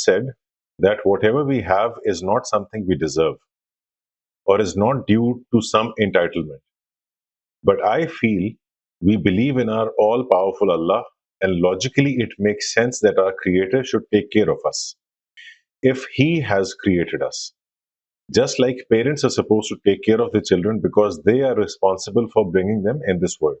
said that whatever we have is not something we deserve or is not due to some entitlement. But I feel we believe in our all-powerful Allah, and logically it makes sense that our Creator should take care of us if He has created us. Just like parents are supposed to take care of their children because they are responsible for bringing them in this world.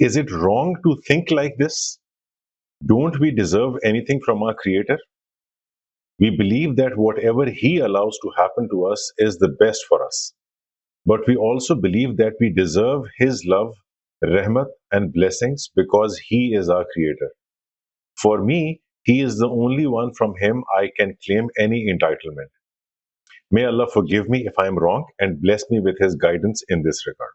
is it wrong to think like this? Don't we deserve anything from our Creator? We believe that whatever He allows to happen to us is the best for us. But we also believe that we deserve His love, rahmat, and blessings because He is our Creator. For me, He is the only one from Him I can claim any entitlement. May Allah forgive me if I am wrong and bless me with His guidance in this regard.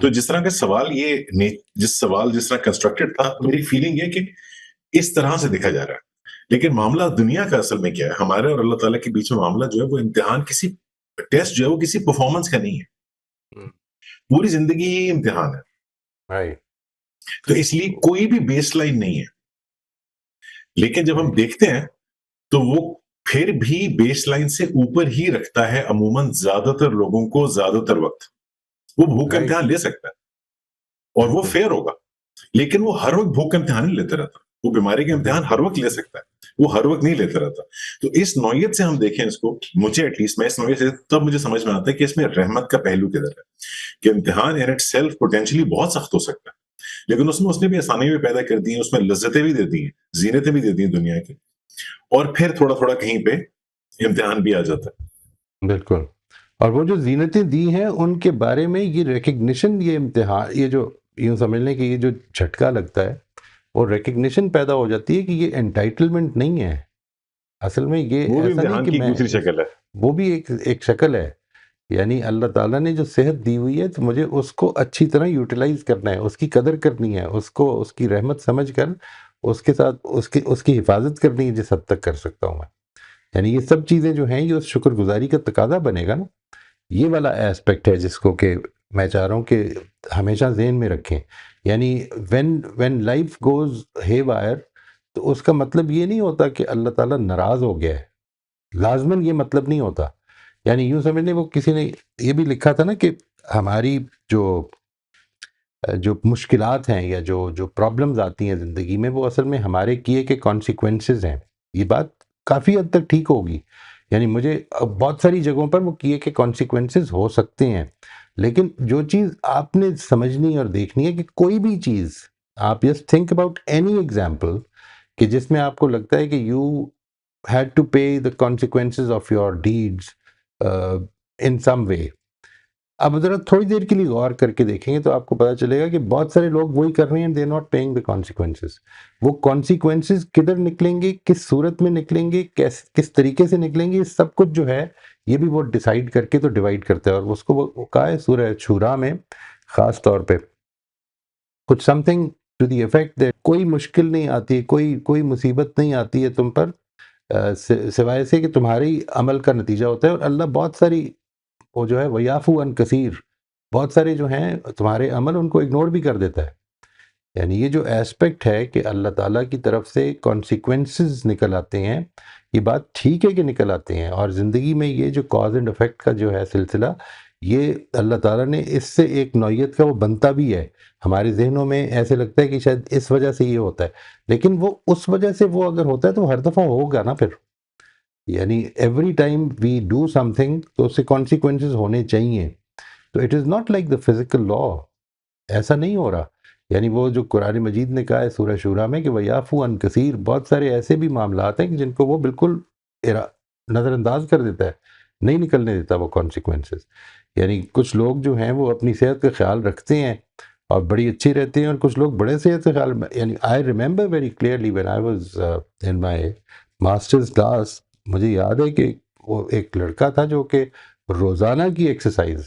تو جس طرح کا سوال یہ جس طرح constructed تھا تو میری فیلنگ یہ کہ اس طرح سے دیکھا جا رہا ہے. لیکن معاملہ دنیا کا اصل میں کیا ہے, ہمارے اور اللہ تعالیٰ کے بیچ میں معاملہ جو ہے وہ امتحان کسی ٹیسٹ جو ہے وہ کسی پرفارمنس کا نہیں ہے, پوری زندگی ہی امتحان ہے. تو اس لیے کوئی بھی بیس لائن نہیں ہے. لیکن جب ہم دیکھتے ہیں تو وہ پھر بھی بیس لائن سے اوپر ہی رکھتا ہے عموماً زیادہ تر لوگوں کو زیادہ تر وقت. وہ بھوک کا امتحان لے سکتا ہے اور وہ فیئر ہوگا, لیکن وہ ہر وقت بھوک کا امتحان نہیں لیتا رہتا. وہ بیماری کا امتحان ہر وقت لے سکتا ہے, وہ ہر وقت نہیں لیتا رہتا. تو اس نوعیت سے ہم دیکھیں اس کو, مجھے ایٹ لیسٹ میں اس نوعیت سے تب مجھے سمجھ میں آتا ہے کہ اس میں رحمت کا پہلو کدھر ہے, کہ امتحان ان اٹ سیلف پوٹینشلی بہت سخت ہو سکتا ہے, لیکن اس نے بھی آسانی بھی پیدا کر دی ہیں, اس میں لذتیں بھی دے دی ہیں, زینتیں بھی دے دی ہیں دنیا کی, اور پھر تھوڑا تھوڑا کہیں پہ امتحان بھی آ جاتا ہے. بالکل. اور وہ جو زینتیں دی ہیں ان کے بارے میں یہ ریکگنیشن, یہ امتحان, یہ جو یوں سمجھ لیں کہ یہ جو جھٹکا لگتا ہے وہ ریکگنیشن پیدا ہو جاتی ہے کہ یہ انٹائٹلمنٹ نہیں ہے اصل میں, یہ وہ بھی ایسا نہیں امتحان کہ کی میں, دوسری شکل ہے. وہ بھی ایک شکل ہے. یعنی اللہ تعالیٰ نے جو صحت دی ہوئی ہے تو مجھے اس کو اچھی طرح یوٹیلائز کرنا ہے, اس کی قدر کرنی ہے, اس کو اس کی رحمت سمجھ کر اس کے ساتھ اس کی حفاظت کرنی ہے جس حد تک کر سکتا ہوں میں. یعنی یہ سب چیزیں جو ہیں یہ اس شکر گزاری کا تقاضا بنے گا نا. یہ والا ایسپیکٹ ہے جس کو کہ میں چاہ رہا ہوں کہ ہمیشہ ذہن میں رکھیں. یعنی وین لائف گوز ہے وائر, تو اس کا مطلب یہ نہیں ہوتا کہ اللہ تعالیٰ ناراض ہو گیا ہے, لازماً یہ مطلب نہیں ہوتا. یعنی یوں سمجھ لیں, وہ کسی نے یہ بھی لکھا تھا نا کہ ہماری جو مشکلات ہیں یا جو پرابلمز آتی ہیں زندگی میں وہ اصل میں ہمارے کیے کے کانسیکوینسز ہیں. یہ بات کافی حد تک ٹھیک ہوگی. یعنی مجھے بہت ساری جگہوں پر وہ کیے کے کانسیکوینسز ہو سکتے ہیں, لیکن جو چیز آپ نے سمجھنی اور دیکھنی ہے کہ کوئی بھی چیز, آپ just think about any example کہ جس میں آپ کو لگتا ہے کہ you had to pay the consequences of your deeds in some way. اب ذرا تھوڑی دیر کے لیے غور کر کے دیکھیں گے تو آپ کو پتہ چلے گا کہ بہت سارے لوگ وہی کر رہے ہیں, they not paying the consequences. وہ کانسیکوینسز کدھر نکلیں گے, کس صورت میں نکلیں گے, کس طریقے سے نکلیں گے, یہ سب کچھ جو ہے یہ بھی وہ ڈیسائیڈ کر کے تو ڈیوائڈ کرتا ہے. اور اس کو وہ کہا ہے سورہ شورا میں خاص طور پہ کچھ something to the effect that کوئی مشکل نہیں آتی, کوئی مصیبت نہیں آتی ہے تم پر سوائے سے کہ تمہاری عمل کا نتیجہ ہوتا ہے. اور اللہ بہت ساری وہ جو ہے ویافو ان کثیر, بہت سارے جو ہیں تمہارے عمل ان کو اگنور بھی کر دیتا ہے. یعنی یہ جو ایسپیکٹ ہے کہ اللہ تعالیٰ کی طرف سے کانسیکوینسز نکل آتے ہیں, یہ بات ٹھیک ہے کہ نکل آتے ہیں. اور زندگی میں یہ جو کاز اینڈ افیکٹ کا جو ہے سلسلہ, یہ اللہ تعالیٰ نے اس سے ایک نوعیت کا وہ بنتا بھی ہے. ہمارے ذہنوں میں ایسے لگتا ہے کہ شاید اس وجہ سے یہ ہوتا ہے, لیکن وہ اس وجہ سے وہ اگر ہوتا ہے تو ہر دفعہ ہوگا نا پھر. یعنی every time we do something تو اس سے کانسیکوینسز ہونے چاہیے. تو it is not like the physical law, ایسا نہیں ہو رہا. یعنی وہ جو قرآن مجید نے کہا ہے سورہ شورا میں کہ وَيَعْفُو عَنْ كَثِيرٌ, بہت سارے ایسے بھی معاملات ہیں کہ جن کو وہ بالکل نظر انداز کر دیتا ہے, نہیں نکلنے دیتا وہ کانسیکوینسز. یعنی کچھ لوگ جو ہیں وہ اپنی صحت کا خیال رکھتے ہیں اور بڑی اچھی رہتے ہیں, اور کچھ لوگ بڑے صحت کا خیال, یعنی I remember very clearly when I was in my masters class, مجھے یاد ہے کہ وہ ایک لڑکا تھا جو کہ روزانہ کی exercise,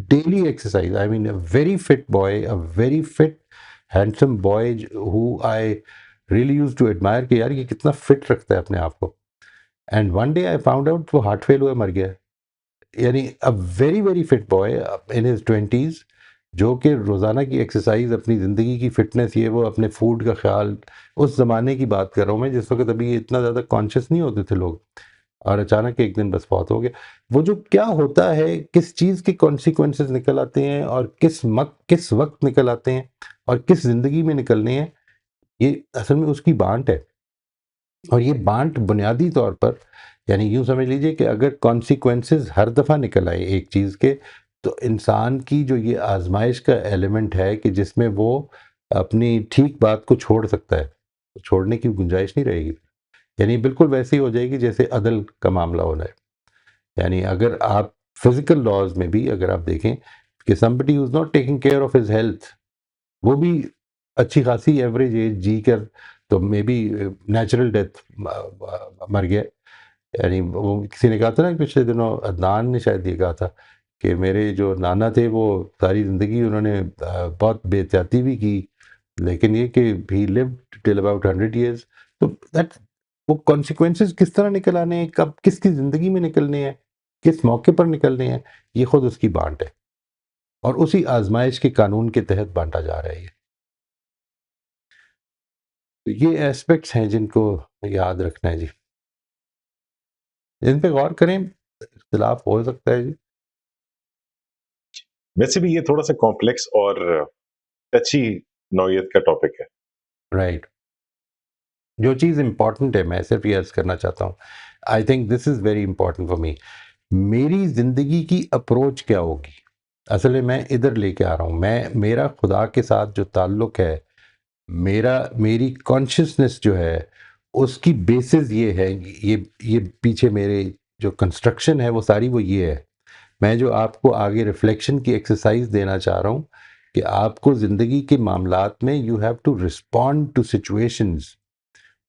daily exercise, I mean a very fit boy, a very fit handsome boy who I really used to admire کہ یار یہ کتنا فٹ رکھتا ہے اپنے آپ کو. And one day I found out وہ ہارٹ فیل ہوا, مر گیا. یعنی a very very fit boy in his 20s جو کہ روزانہ کی ایکسرسائز, اپنی زندگی کی فٹنس, یہ وہ اپنے فوڈ کا خیال, اس زمانے کی بات کر رہا ہوں میں جس وقت ابھی اتنا زیادہ کانشیس نہیں ہوتے تھے لوگ, اور اچانک ایک دن بس فوت ہو گیا. وہ جو کیا ہوتا ہے, کس چیز کے کانسیکوینسز نکل آتے ہیں اور کس وقت نکل آتے ہیں اور کس زندگی میں نکلنے ہیں, یہ اصل میں اس کی بانٹ ہے. اور یہ بانٹ بنیادی طور پر, یعنی یوں سمجھ لیجئے کہ اگر کانسیکوینسز ہر دفعہ نکل آئے ایک چیز کے, تو انسان کی جو یہ آزمائش کا ایلیمنٹ ہے کہ جس میں وہ اپنی ٹھیک بات کو چھوڑ سکتا ہے, چھوڑنے کی گنجائش نہیں رہے گی. یعنی بالکل ویسے ہی ہو جائے گی جیسے عدل کا معاملہ ہو رہا ہے. یعنی اگر آپ فزیکل لاز میں بھی اگر آپ دیکھیں کہ somebody who is not taking care of his health, وہ بھی اچھی خاصی ایوریج ایج جی کر تو مے بی نیچرل ڈیتھ مر گیا. یعنی وہ کسی نے کہا تھا نا پچھلے دنوں, عدنان نے شاید یہ کہا تھا کہ میرے جو نانا تھے وہ ساری زندگی انہوں نے بہت بے احتیاطی بھی کی، لیکن یہ کہ ہی lived till about 100 years. تو وہ کانسیکوینسز کس طرح نکل آنے ہیں، کب کس کی زندگی میں نکلنے ہیں، کس موقع پر نکلنے ہیں، یہ خود اس کی بانٹ ہے، اور اسی آزمائش کے قانون کے تحت بانٹا جا رہا ہے یہ. تو یہ ایسپیکٹس ہیں جن کو یاد رکھنا ہے جی، ان پہ غور کریں. اختلاف ہو سکتا ہے جی. ویسے بھی یہ تھوڑا سا کمپلیکس اور ٹچی نوعیت کا ٹاپک ہے. رائٹ. جو چیز امپورٹنٹ ہے میں صرف یہ عرض کرنا چاہتا ہوں، I think this is very important for me. میری زندگی کی اپروچ کیا ہوگی؟ اصل میں ادھر لے کے آ رہا ہوں، میرا خدا کے ساتھ جو تعلق ہے، میری کانشیسنس جو ہے، اس کی بیسز یہ ہے، یہ پیچھے میرے جو کنسٹرکشن ہے وہ ساری وہ یہ ہے. میں جو آپ کو آگے ریفلیکشن کی ایکسرسائز دینا چاہ رہا ہوں کہ آپ کو زندگی کے معاملات میں you have to respond to situations.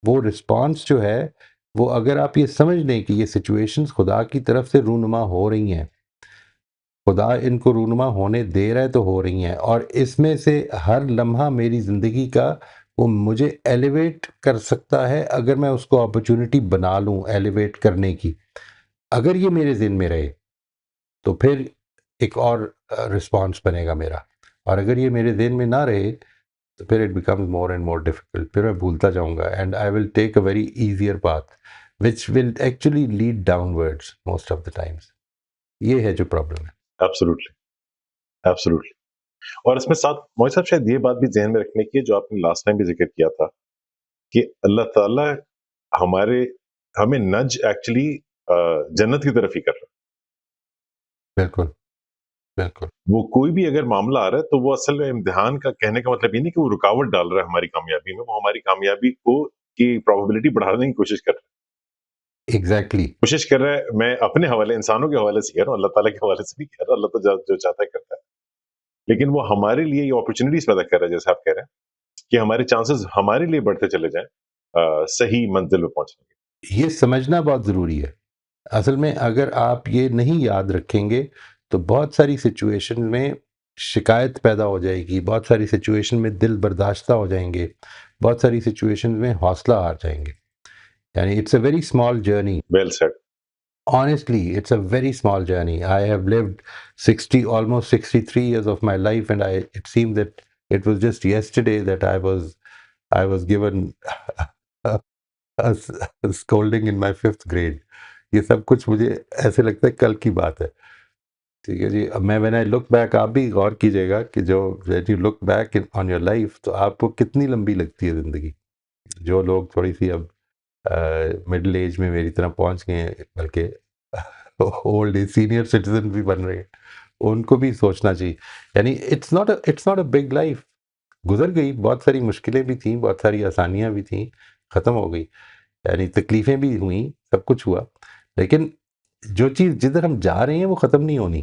وہ رسپانس جو ہے وہ اگر آپ یہ سمجھ لیں کہ یہ سچویشنز خدا کی طرف سے رونما ہو رہی ہیں، خدا ان کو رونما ہونے دے رہا ہے تو ہو رہی ہیں، اور اس میں سے ہر لمحہ میری زندگی کا وہ مجھے ایلیویٹ کر سکتا ہے اگر میں اس کو اپرچونٹی بنا لوں ایلیویٹ کرنے کی. اگر یہ میرے ذہن میں رہے تو پھر ایک اور رسپانس بنے گا میرا، اور اگر یہ میرے ذہن میں نہ رہے تو پھر it becomes more and more difficult. پھر میں بھولتا جاؤں گا and I will take a very easier path which will actually lead downwards most of the times. یہ ہے جو پرابلم ہے. Absolutely absolutely. اور اس میں ساتھ موئی صاحب شاید یہ بات بھی ذہن میں رکھنے کی ہے جو آپ نے لاسٹ ٹائم بھی ذکر کیا تھا کہ اللہ تعالیٰ ہمیں نج ایکچولی جنت کی طرف ہی کر رہا ہے. بالکل بالکل. وہ کوئی بھی اگر معاملہ آ رہا ہے تو وہ اصل میں امتحان کا کہنے کا مطلب یہ نہیں کہ وہ رکاوٹ ڈال رہا ہے ہماری کامیابی میں، وہ ہماری کامیابی کی پروبیبلٹی بڑھانے کی کوشش کر رہا ہے. ایگزیکٹلی. کوشش کر رہا ہے. میں اپنے حوالے انسانوں کے حوالے سے کہہ رہا ہوں، اللہ تعالیٰ کے حوالے سے بھی کہہ رہا ہوں. اللہ تعالیٰ جو چاہتا ہے کرتا ہے، لیکن وہ ہمارے لیے یہ اپرچونٹیز پیدا کر رہا ہے، جیسے آپ کہہ رہے ہیں کہ ہمارے چانسز ہمارے لیے بڑھتے چلے جائیں صحیح منزل پہ پہنچنے کے. یہ سمجھنا بہت ضروری ہے. اصل میں اگر آپ یہ نہیں یاد رکھیں گے تو بہت ساری سچویشن میں شکایت پیدا ہو جائے گی، بہت ساری سچویشن میں دل برداشتہ ہو جائیں گے، بہت ساری سچویشن میں حوصلہ ہار جائیں گے. یعنی it's a very small journey. Well said. Honestly, it's a very small journey. I have lived 60, almost 63 years of my life, and it seemed that it was just yesterday that I was given a scolding in my 5th grade. یہ سب کچھ مجھے ایسے لگتا ہے کل کی بات ہے. ٹھیک ہے جی. اب when I look back، آپ بھی غور کیجئے گا کہ جو when you look back on your life تو آپ کو کتنی لمبی لگتی ہے زندگی. جو لوگ تھوڑی سی اب مڈل ایج میں میری طرح پہنچ گئے ہیں، بلکہ اولڈ ایج سینئر سٹیزن بھی بن رہے ہیں، ان کو بھی سوچنا چاہیے. یعنی it's not a big life. گزر گئی، بہت ساری مشکلیں بھی تھیں، بہت ساری آسانیاں بھی تھیں، ختم ہو گئی. یعنی تکلیفیں بھی ہوئیں، سب کچھ ہوا، لیکن جو چیز جدھر ہم جا رہے ہیں وہ ختم نہیں ہونی.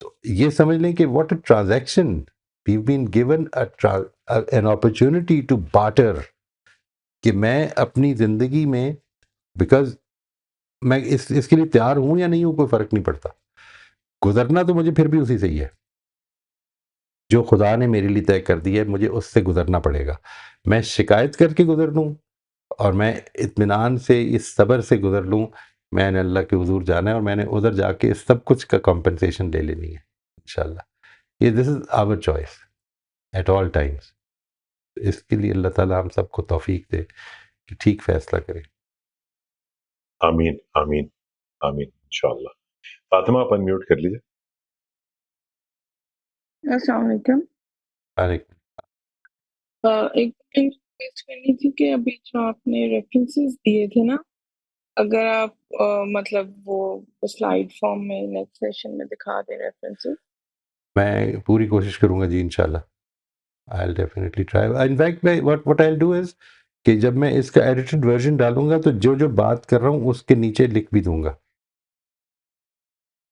تو یہ سمجھ لیں کہ what a transaction, we've been given an opportunity to barter. کہ میں اپنی زندگی میں بیکاز میں اس کے لیے تیار ہوں یا نہیں ہوں کوئی فرق نہیں پڑتا، گزرنا تو مجھے پھر بھی اسی سے ہی ہے. جو خدا نے میرے لیے طے کر دی ہے مجھے اس سے گزرنا پڑے گا. میں شکایت کر کے گزر لوں اور میں اطمینان سے اس صبر سے گزر لوں، میں نے اللہ کے حضور جانا ہے اور میں نے ادھر جا کے اس سب کچھ کا کمپنسیشن لے لینی ہے انشاءاللہ. یہ دس از آور چوائس ایٹ آل ٹائمس. اس کے لیے اللہ تعالیٰ ہم سب کو توفیق دے کہ ٹھیک فیصلہ کرے. آمین آمین آمین انشاءاللہ. فاطمہ آپ انمیوٹ کر لیجیے. السلام علیکم. ایک ریکویسٹ کرنی تھی کہ ابھی جو آپ نے ریفرنسز دیے تھے نا، اگر آپ مطلب وہ سلائیڈ فارم میں نیکسٹ سیشن میں دکھا دیں ریفرنسز. میں پوری کوشش کروں گا جی انشاءاللہ. I'll definitely try. In fact, what I'll do is کہ جب میں اس کا ایڈیٹڈ ورژن ڈالوں گا تو جو بات کر رہا ہوں اس کے نیچے لکھ بھی دوں گا.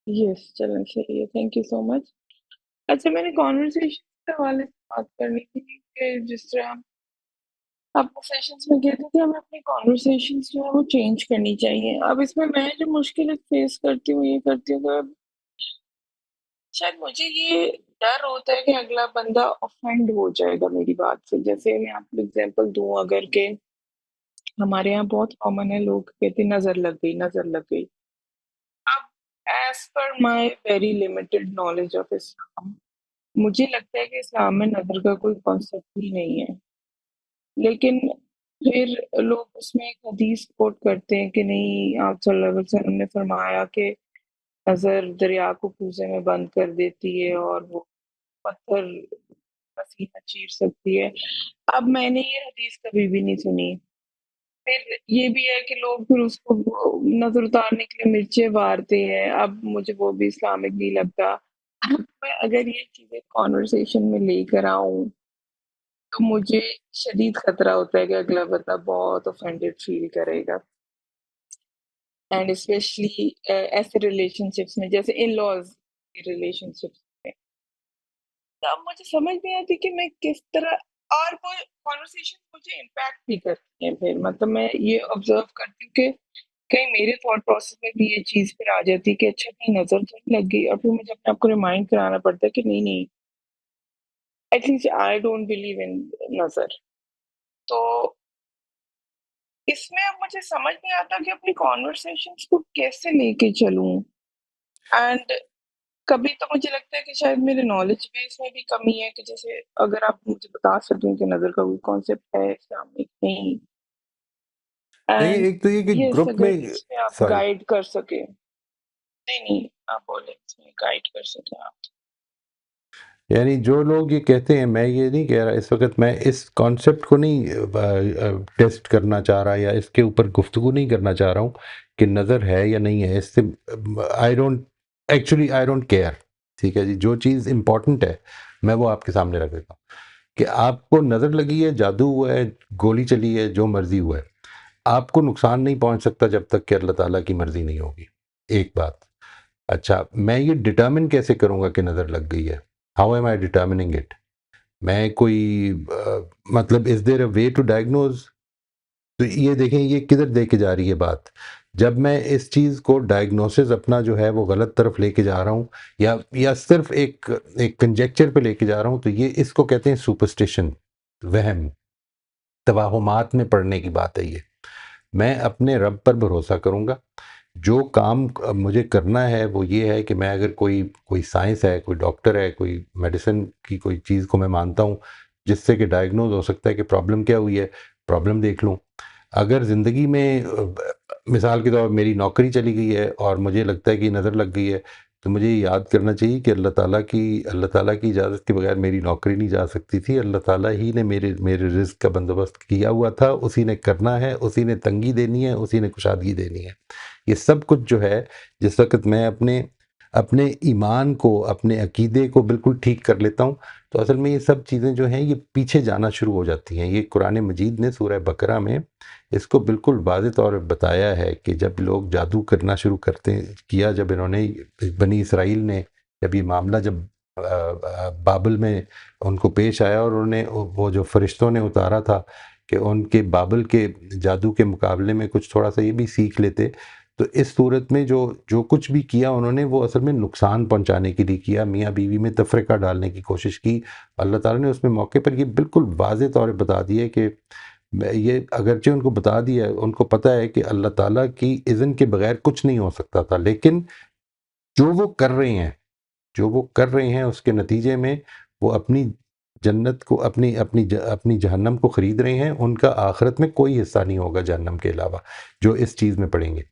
یس چلیں صحیح ہے، تھینک یو سو مچ. اچھا میں نے کانورسیشن کے حوالے سے بات کرنی تھی کہ جس طرح آپ سیشنز میں کہتے تھے ہمیں اپنی کانورسیشنز جو ہے وہ چینج کرنی چاہیے. اب اس میں جو مشکل فیس کرتی ہوں یہ کرتی ہوں کہ شاید مجھے یہ ڈر ہوتا ہے کہ اگلا بندہ آفینڈ ہو جائے گا میری بات سے. جیسے میں آپ کو اگزامپل دوں اگر کہ ہمارے یہاں بہت کامن ہے، لوگ کہتے ہیں نظر لگ گئی، نظر لگ گئی. اب as per my very limited knowledge of Islam, مجھے لگتا ہے کہ اسلام میں نظر کا کوئی کانسیپٹ ہی نہیں ہے. لیکن پھر لوگ اس میں ایک حدیث کوٹ کرتے ہیں کہ نہیں، آپ صلی اللہ علیہ وسلم نے فرمایا کہ نظر دریا کو کوزے میں بند کر دیتی ہے اور وہ پتھر پسینہ چیر سکتی ہے. اب میں نے یہ حدیث کبھی بھی نہیں سنی. پھر یہ بھی ہے کہ لوگ پھر اس کو نظر اتارنے کے لیے مرچیں وارتے ہیں. اب مجھے وہ بھی اسلامک نہیں لگتا. اب میں اگر یہ چیزیں کانورسیشن میں لے کر آؤں تو مجھے شدید خطرہ ہوتا ہے کہ اگلا بندہ بہت اوفینڈیڈ فیل کرے گا. اینڈ اسپیشلی ایسے ریلیشن شپس میں جیسے ان لاز کی ریلیشن شپس میں. تو اب مجھے سمجھ نہیں آتی کہ میں کس طرح، اور وہ کانورسیشن مجھے امپیکٹ بھی کرتی ہیں. پھر مطلب میں یہ آبزرو کرتی ہوں کہ کہیں میرے تھاٹ پروسیس میں بھی یہ چیز پھر آ جاتی ہے کہ اچھا کہیں نظر تو نہیں لگ گئی، اور پھر مجھے اپنے آپ کو ریمائنڈ کرانا پڑتا ہے کہ نہیں نہیں، at least I don't believe in nazar. تو اس میں اب مجھے سمجھ نہیں آتا کہ اپنی کانورسیشنس کو کیسے لے کے چلوں. اینڈ کبھی تو مجھے لگتا ہے کہ شاید میرے نالج بیس میں بھی کمی ہے، کہ جیسے اگر آپ مجھے بتا سکیں کہ نظر کا کوئی کانسیپٹ ہے اسلام میں کہ نہیں. دیکھیں، اینڈ ایک تو یہ کہ یس، گروپ اگر میں، اس میں آپ سوری، گائیڈ کر سکیں. نہیں نہیں، آپ بولیں اس میں گائیڈ کر سکیں آپ. یعنی جو لوگ یہ کہتے ہیں، میں یہ نہیں کہہ رہا اس وقت، میں اس کانسیپٹ کو نہیں ٹیسٹ کرنا چاہ رہا یا اس کے اوپر گفتگو نہیں کرنا چاہ رہا ہوں کہ نظر ہے یا نہیں ہے. اس سے آئی ڈونٹ کیئر. ٹھیک ہے جی، جو چیز امپورٹنٹ ہے میں وہ آپ کے سامنے رکھ دیتا ہوں کہ آپ کو نظر لگی ہے، جادو ہوا ہے، گولی چلی ہے، جو مرضی ہوا ہے، آپ کو نقصان نہیں پہنچ سکتا جب تک کہ اللہ تعالیٰ کی مرضی نہیں ہوگی. ایک بات. اچھا، میں یہ ڈٹرمن کیسے کروں گا کہ نظر لگ گئی ہے؟ How am I determining it? میں کوئی مطلب از دیر اے وے ٹو ڈائگنوز؟ تو یہ دیکھیں یہ کدھر دے کے جا رہی ہے بات. جب میں اس چیز کو ڈائگنوسس اپنا جو ہے وہ غلط طرف لے کے جا رہا ہوں یا صرف ایک کنجیکچر پہ لے کے جا رہا ہوں، تو یہ اس کو کہتے ہیں سپرسٹیشن، وہم، توہمات میں پڑنے کی بات ہے. یہ میں اپنے رب پر بھروسہ کروں گا. جو کام مجھے کرنا ہے وہ یہ ہے کہ میں اگر کوئی سائنس ہے، کوئی ڈاکٹر ہے، کوئی میڈیسن کی کوئی چیز کو میں مانتا ہوں جس سے کہ ڈائگنوز ہو سکتا ہے کہ پرابلم کیا ہوئی ہے، پرابلم دیکھ لوں. اگر زندگی میں مثال کے طور پر میری نوکری چلی گئی ہے اور مجھے لگتا ہے کہ نظر لگ گئی ہے، تو مجھے یہ یاد کرنا چاہیے کہ اللہ تعالیٰ کی اجازت کے بغیر میری نوکری نہیں جا سکتی تھی. اللہ تعالیٰ ہی نے میرے رزق کا بندوبست کیا ہوا تھا، اسی نے کرنا ہے، اسی نے تنگی دینی ہے، اسی نے کشادگی دینی ہے. یہ سب کچھ جو ہے، جس وقت میں اپنے ایمان کو، اپنے عقیدے کو بالکل ٹھیک کر لیتا ہوں، تو اصل میں یہ سب چیزیں جو ہیں یہ پیچھے جانا شروع ہو جاتی ہیں. یہ قرآن مجید نے سورہ بقرہ میں اس کو بالکل واضح طور پہ بتایا ہے کہ جب لوگ جادو کرنا شروع کیا، جب انہوں نے بنی اسرائیل نے، جب یہ معاملہ جب بابل میں ان کو پیش آیا اور انہوں نے وہ جو فرشتوں نے اتارا تھا کہ ان کے بابل کے جادو کے مقابلے میں کچھ تھوڑا سا یہ بھی سیکھ لیتے، تو اس صورت میں جو کچھ بھی کیا انہوں نے وہ اصل میں نقصان پہنچانے کے لیے کیا. میاں بیوی میں تفرقہ ڈالنے کی کوشش کی. اللہ تعالیٰ نے اس میں موقع پر یہ بالکل واضح طور پہ بتا دیا کہ یہ اگرچہ ان کو بتا دیا، ان کو پتہ ہے کہ اللہ تعالیٰ کی اذن کے بغیر کچھ نہیں ہو سکتا تھا، لیکن جو وہ کر رہے ہیں اس کے نتیجے میں وہ اپنی جنت کو، اپنی جہنم کو خرید رہے ہیں. ان کا آخرت میں کوئی حصہ نہیں ہوگا جہنم کے علاوہ جو اس چیز میں پڑیں گے.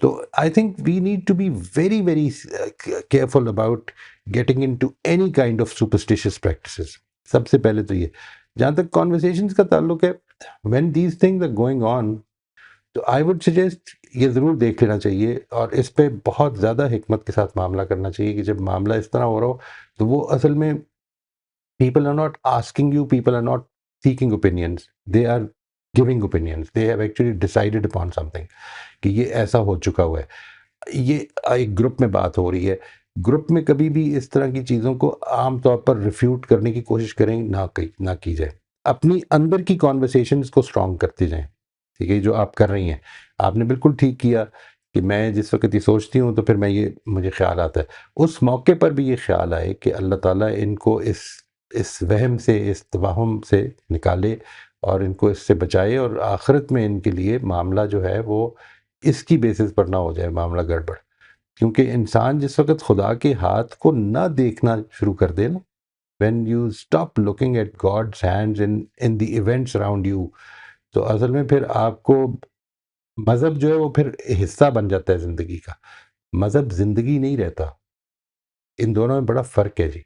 تو I think we need to be very very careful about getting into any kind of superstitious practices. سب سے پہلے تو یہ. جہاں تک کانورسیشنز کا تعلق ہے، when these things are going on, تو آئی وڈ سجیسٹ یہ ضرور دیکھ لینا چاہیے اور اس پہ بہت زیادہ حکمت کے ساتھ معاملہ کرنا چاہیے کہ جب معاملہ اس طرح ہو رہا ہو تو وہ اصل میں people are not asking you, people are not seeking opinions, they are giving opinions, they have actually decided upon something کہ یہ ایسا ہو چکا ہوا ہے. یہ ایک گروپ میں بات ہو رہی ہے. گروپ میں کبھی بھی اس طرح کی چیزوں کو عام طور پر ریفیوٹ کرنے کی کوشش کریں نہ کی جائے. اپنی اندر کی کانورسیشنز کو سٹرونگ کرتے جائیں. ٹھیک ہے، جو آپ کر رہی ہیں، آپ نے بالکل ٹھیک کیا کہ میں جس وقت یہ سوچتی ہوں تو پھر مجھے خیال آتا ہے، اس موقع پر بھی یہ خیال آئے کہ اللہ تعالیٰ ان کو اس وہم سے، اس توہم سے نکالے اور ان کو اس سے بچائے، اور آخرت میں ان کے لیے معاملہ جو ہے وہ اس کی بیسس پر نہ ہو جائے معاملہ گڑبڑ. کیونکہ انسان جس وقت خدا کے ہاتھ کو نہ دیکھنا شروع کر دے نا، when you stop looking at God's hands in the events around you، تو اصل میں پھر آپ کو مذہب جو ہے وہ پھر حصہ بن جاتا ہے زندگی کا. مذہب زندگی نہیں رہتا. ان دونوں میں بڑا فرق ہے جی.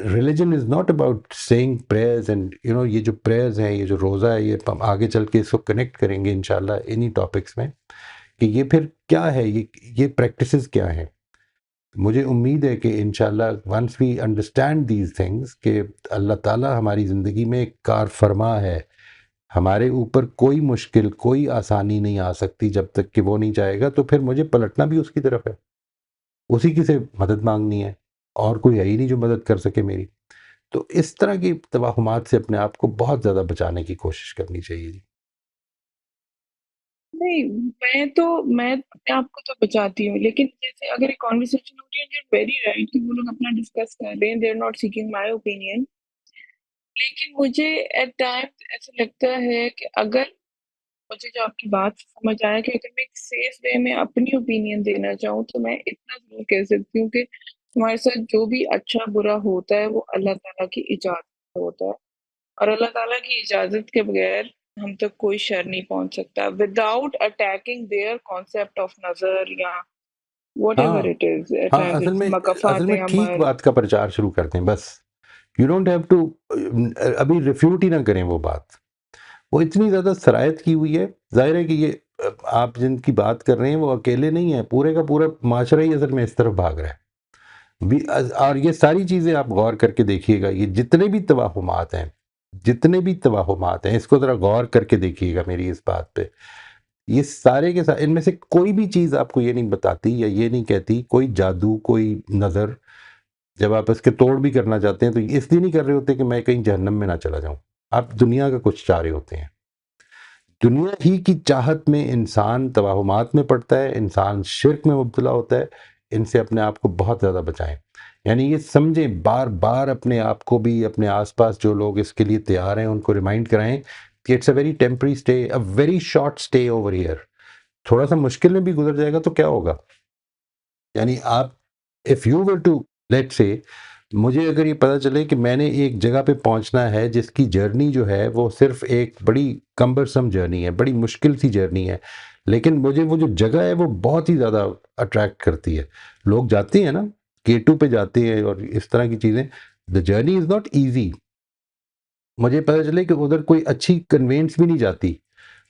Religion is not about saying prayers and یہ جو پریئرز ہیں، یہ جو روزہ ہے، یہ ہم آگے چل کے اس کو کنیکٹ کریں گے انشاءاللہ انہی ٹاپکس میں کہ یہ پھر کیا ہے، یہ پریکٹسز کیا ہیں. مجھے امید ہے کہ انشاءاللہ once we understand these things کہ اللہ تعالیٰ ہماری زندگی میں ایک کار فرما ہے، ہمارے اوپر کوئی مشکل، کوئی آسانی نہیں آ سکتی جب تک کہ وہ نہیں چاہے گا، تو پھر مجھے پلٹنا بھی اس کی طرف ہے، اسی کی سے مدد مانگنی ہے، اور کوئی ہے ہی نہیں جو مدد کر سکے میری. تو اس طرح کی توہمات سے اپنے آپ کو بہت زیادہ بچانے کی کوشش کرنی چاہیے جی. نہیں، میں اپنے آپ کو تو بچاتی ہوں، لیکن جیسے اگر ایک کانورسیشن ہو رہی ہے، you're very right کہ وہ لوگ اپنا ڈسکس کر رہے ہیں، they are not seeking my opinion، لیکن مجھے ایٹ ٹائم ایسا لگتا ہے کہ اگر مجھے جو آپ کی بات سمجھ آیا کہ اگر میں ایک سیف وے میں اپنی اوپینین دینا چاہوں تو میں اتنا ضرور کہہ سکتی ہوں کہ ہمارے ساتھ جو بھی اچھا برا ہوتا ہے وہ اللہ تعالیٰ کی اجازت سے ہوتا ہے، اور اللہ تعالیٰ کی اجازت کے بغیر ہم تک کوئی شر نہیں پہنچ سکتا without attacking their concept of nazar یا واٹ ایور ہاں اٹ از. ایٹ ہاں، ٹائمز اصل اٹس میں مقفات ٹھیک عمر. بات کا پرچار شروع کرتے ہیں بس. یو ڈونٹ ہیو ٹو ابھی ریفیوٹ ہی نہ کریں وہ بات. وہ اتنی زیادہ سرایت کی ہوئی ہے، ظاہر ہے کہ یہ آپ جن کی بات کر رہے ہیں وہ اکیلے نہیں ہیں، پورے کا پورا معاشرہ ہی اصل میں اس طرف بھاگ رہا ہے. اور یہ ساری چیزیں آپ غور کر کے دیکھیے گا، یہ جتنے بھی توہمات ہیں اس کو ذرا غور کر کے دیکھیے گا میری اس بات پہ. یہ سارے کے سارے، ان میں سے کوئی بھی چیز آپ کو یہ نہیں بتاتی یا یہ نہیں کہتی کوئی جادو، کوئی نظر، جب آپ اس کے توڑ بھی کرنا چاہتے ہیں تو اس لیے نہیں کر رہے ہوتے کہ میں کہیں جہنم میں نہ چلا جاؤں. آپ دنیا کا کچھ چاہ رہے ہوتے ہیں. دنیا ہی کی چاہت میں انسان توہمات میں پڑتا ہے، انسان شرک میں مبتلا ہوتا ہے. ان سے اپنے آپ کو بہت زیادہ بچائیں. یعنی یہ سمجھیں، بار بار اپنے آپ کو بھی، اپنے آس پاس جو لوگ اس کے لیے تیار ہیں ان کو ریمائنڈ کرائیں کہ it's a very temporary stay, a very short stay over here. تھوڑا سا مشکل میں بھی گزر جائے گا تو کیا ہوگا. یعنی آپ if you were to let say, مجھے اگر یہ پتہ چلے کہ میں نے ایک جگہ پہ پہنچنا ہے جس کی جرنی جو ہے وہ صرف ایک بڑی کمبرسم جرنی ہے، بڑی مشکل سی جرنی ہے، لیکن مجھے وہ جو جگہ ہے وہ بہت ہی زیادہ اٹریکٹ کرتی ہے. لوگ جاتے ہیں نا، K2 پہ جاتے ہیں اور اس طرح کی چیزیں. The journey is not easy. مجھے پتہ چلے کہ ادھر کوئی اچھی کنوینس بھی نہیں جاتی،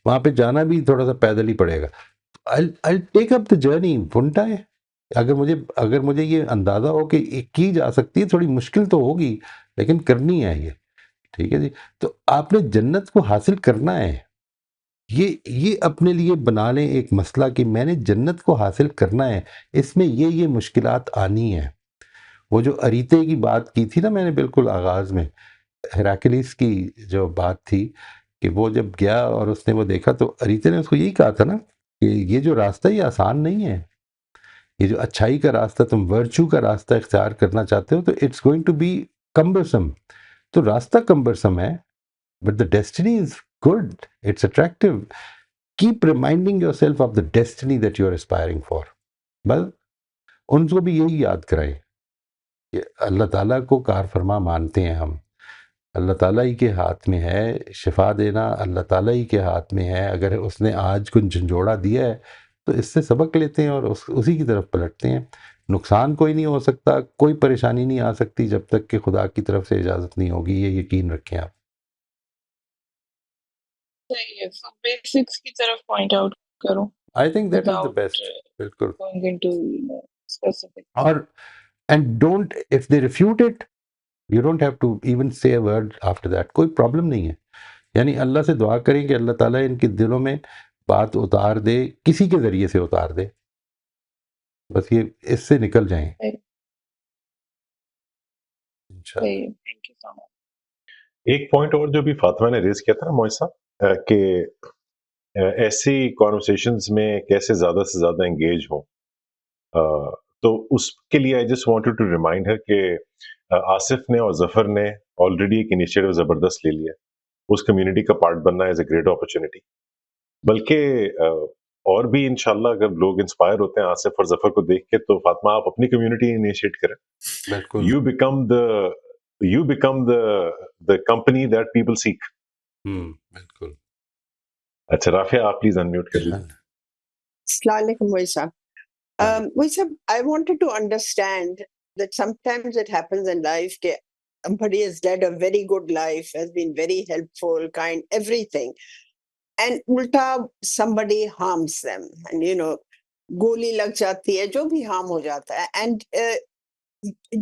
وہاں پہ جانا بھی تھوڑا سا پیدل ہی پڑے گا. I'll take up the journey, won't I؟ اگر مجھے یہ اندازہ ہو کہ کی جا سکتی ہے، تھوڑی مشکل تو ہوگی لیکن کرنی ہے یہ، ٹھیک ہے جی. تو آپ نے جنت کو حاصل کرنا ہے، یہ اپنے لیے بنا لیں ایک مسئلہ کہ میں نے جنت کو حاصل کرنا ہے. اس میں یہ مشکلات آنی ہیں. وہ جو اریتے کی بات کی تھی نا میں نے بالکل آغاز میں، ہیراکلیس کی جو بات تھی کہ وہ جب گیا اور اس نے وہ دیکھا تو اریتے نے اس کو یہی کہا تھا نا کہ یہ جو راستہ یہ آسان نہیں ہے، یہ جو اچھائی کا راستہ، تم ورچو کا راستہ اختیار کرنا چاہتے ہو تو it's going to be cumbersome. تو راستہ کمبرسم ہے but the destiny is good, it's attractive. Keep reminding yourself of the destiny that you are aspiring for. بس ان کو بھی یہی یاد کرائیں کہ اللہ تعالیٰ کو کار فرما مانتے ہیں ہم، اللہ تعالیٰ ہی کے ہاتھ میں ہے شفا دینا، اللہ تعالیٰ ہی کے ہاتھ میں ہے. اگر اس نے آج کو جھنجھوڑا دیا ہے تو اس سے سبق لیتے ہیں اور اسی کی طرف پلٹتے ہیں. نقصان کوئی نہیں ہو سکتا، کوئی پریشانی نہیں آ سکتی جب تک کہ خدا کی طرف سے اجازت نہیں ہوگی، یہ یقین رکھیں آپ. صحیح ہے، سو بیسکس کی طرف پوائنٹ آؤٹ کروں I think that is the without best. بالکل. going into specific. اور and don't, if they refute it, you don't have to even say a word after that. کوئی پرابلم نہیں ہے. یعنی اللہ سے دعا کریں کہ اللہ تعالیٰ ان کے دلوں میں بات اتار دے، کسی کے ذریعے سے اتار دے، بس یہ اس سے نکل جائیں انشاءاللہ. صحیح ہے، تھینک یو سو مچ. ایک پوائنٹ اور جو بھی فاطمہ نے ریز کیا تھا نا موئز صاحب، کہ ایسی کانورسیشنز میں کیسے زیادہ سے زیادہ انگیج ہوں. تو اس کے لیے I just wanted to remind her کہ آصف نے اور ظفر نے آلریڈی ایک انیشیٹو زبردست لے لیا. اس کمیونٹی کا پارٹ بننا از اے گریٹ اپرچونٹی. بلکہ اور بھی انشاءاللہ اگر لوگ انسپائر ہوتے ہیں آصف اور ظفر کو دیکھ کے تو فاطمہ آپ اپنی کمیونٹی انیشیٹ کریں. بالکل. You become the company that people seek. بالکل. اچھا رافیہ آپ پلیز انمیوٹ کر لیجیے. السلام علیکم وہی صاحب. وہی صاحب, I wanted to understand that sometimes it happens in life that somebody has led a very good life, has been very helpful, kind, everything, and ulta somebody harms them, and you know, گولی لگ جاتی ہے, جو بھی harm ہو جاتا ہے, and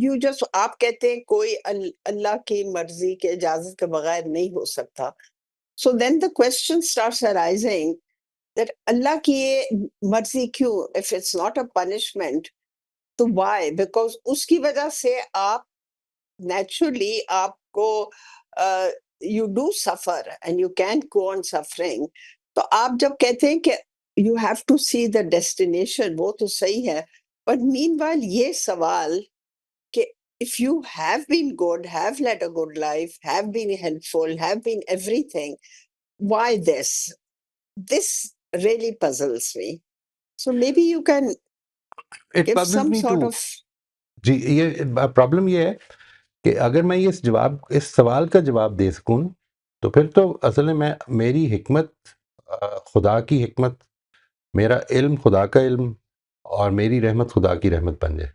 you just آپ کہتے ہیں کوئی اللہ کی مرضی کے اجازت کے بغیر نہیں ہو سکتا. So then the question starts arising that اللہ کی یہ مرضی کیوں, if it's not a punishment, تو why? Because اس کی وجہ سے آپ naturally آپ کو you do suffer and you can't go on suffering. تو آپ جب کہتے ہیں کہ you have to see the destination, وہ تو صحیح ہے, but meanwhile یہ سوال کہ if you have been good, have led a good life, have been helpful, have been everything, why this? This really puzzles me. So maybe you can It give puzzles some me sort too. of... جی یہ problem یہ ہے کہ اگر میں اس سوال کا جواب دے سکوں تو پھر تو اصل میں میری حکمت خدا کی حکمت, میرا علم خدا کا علم, اور میری رحمت خدا کی رحمت بن جائے.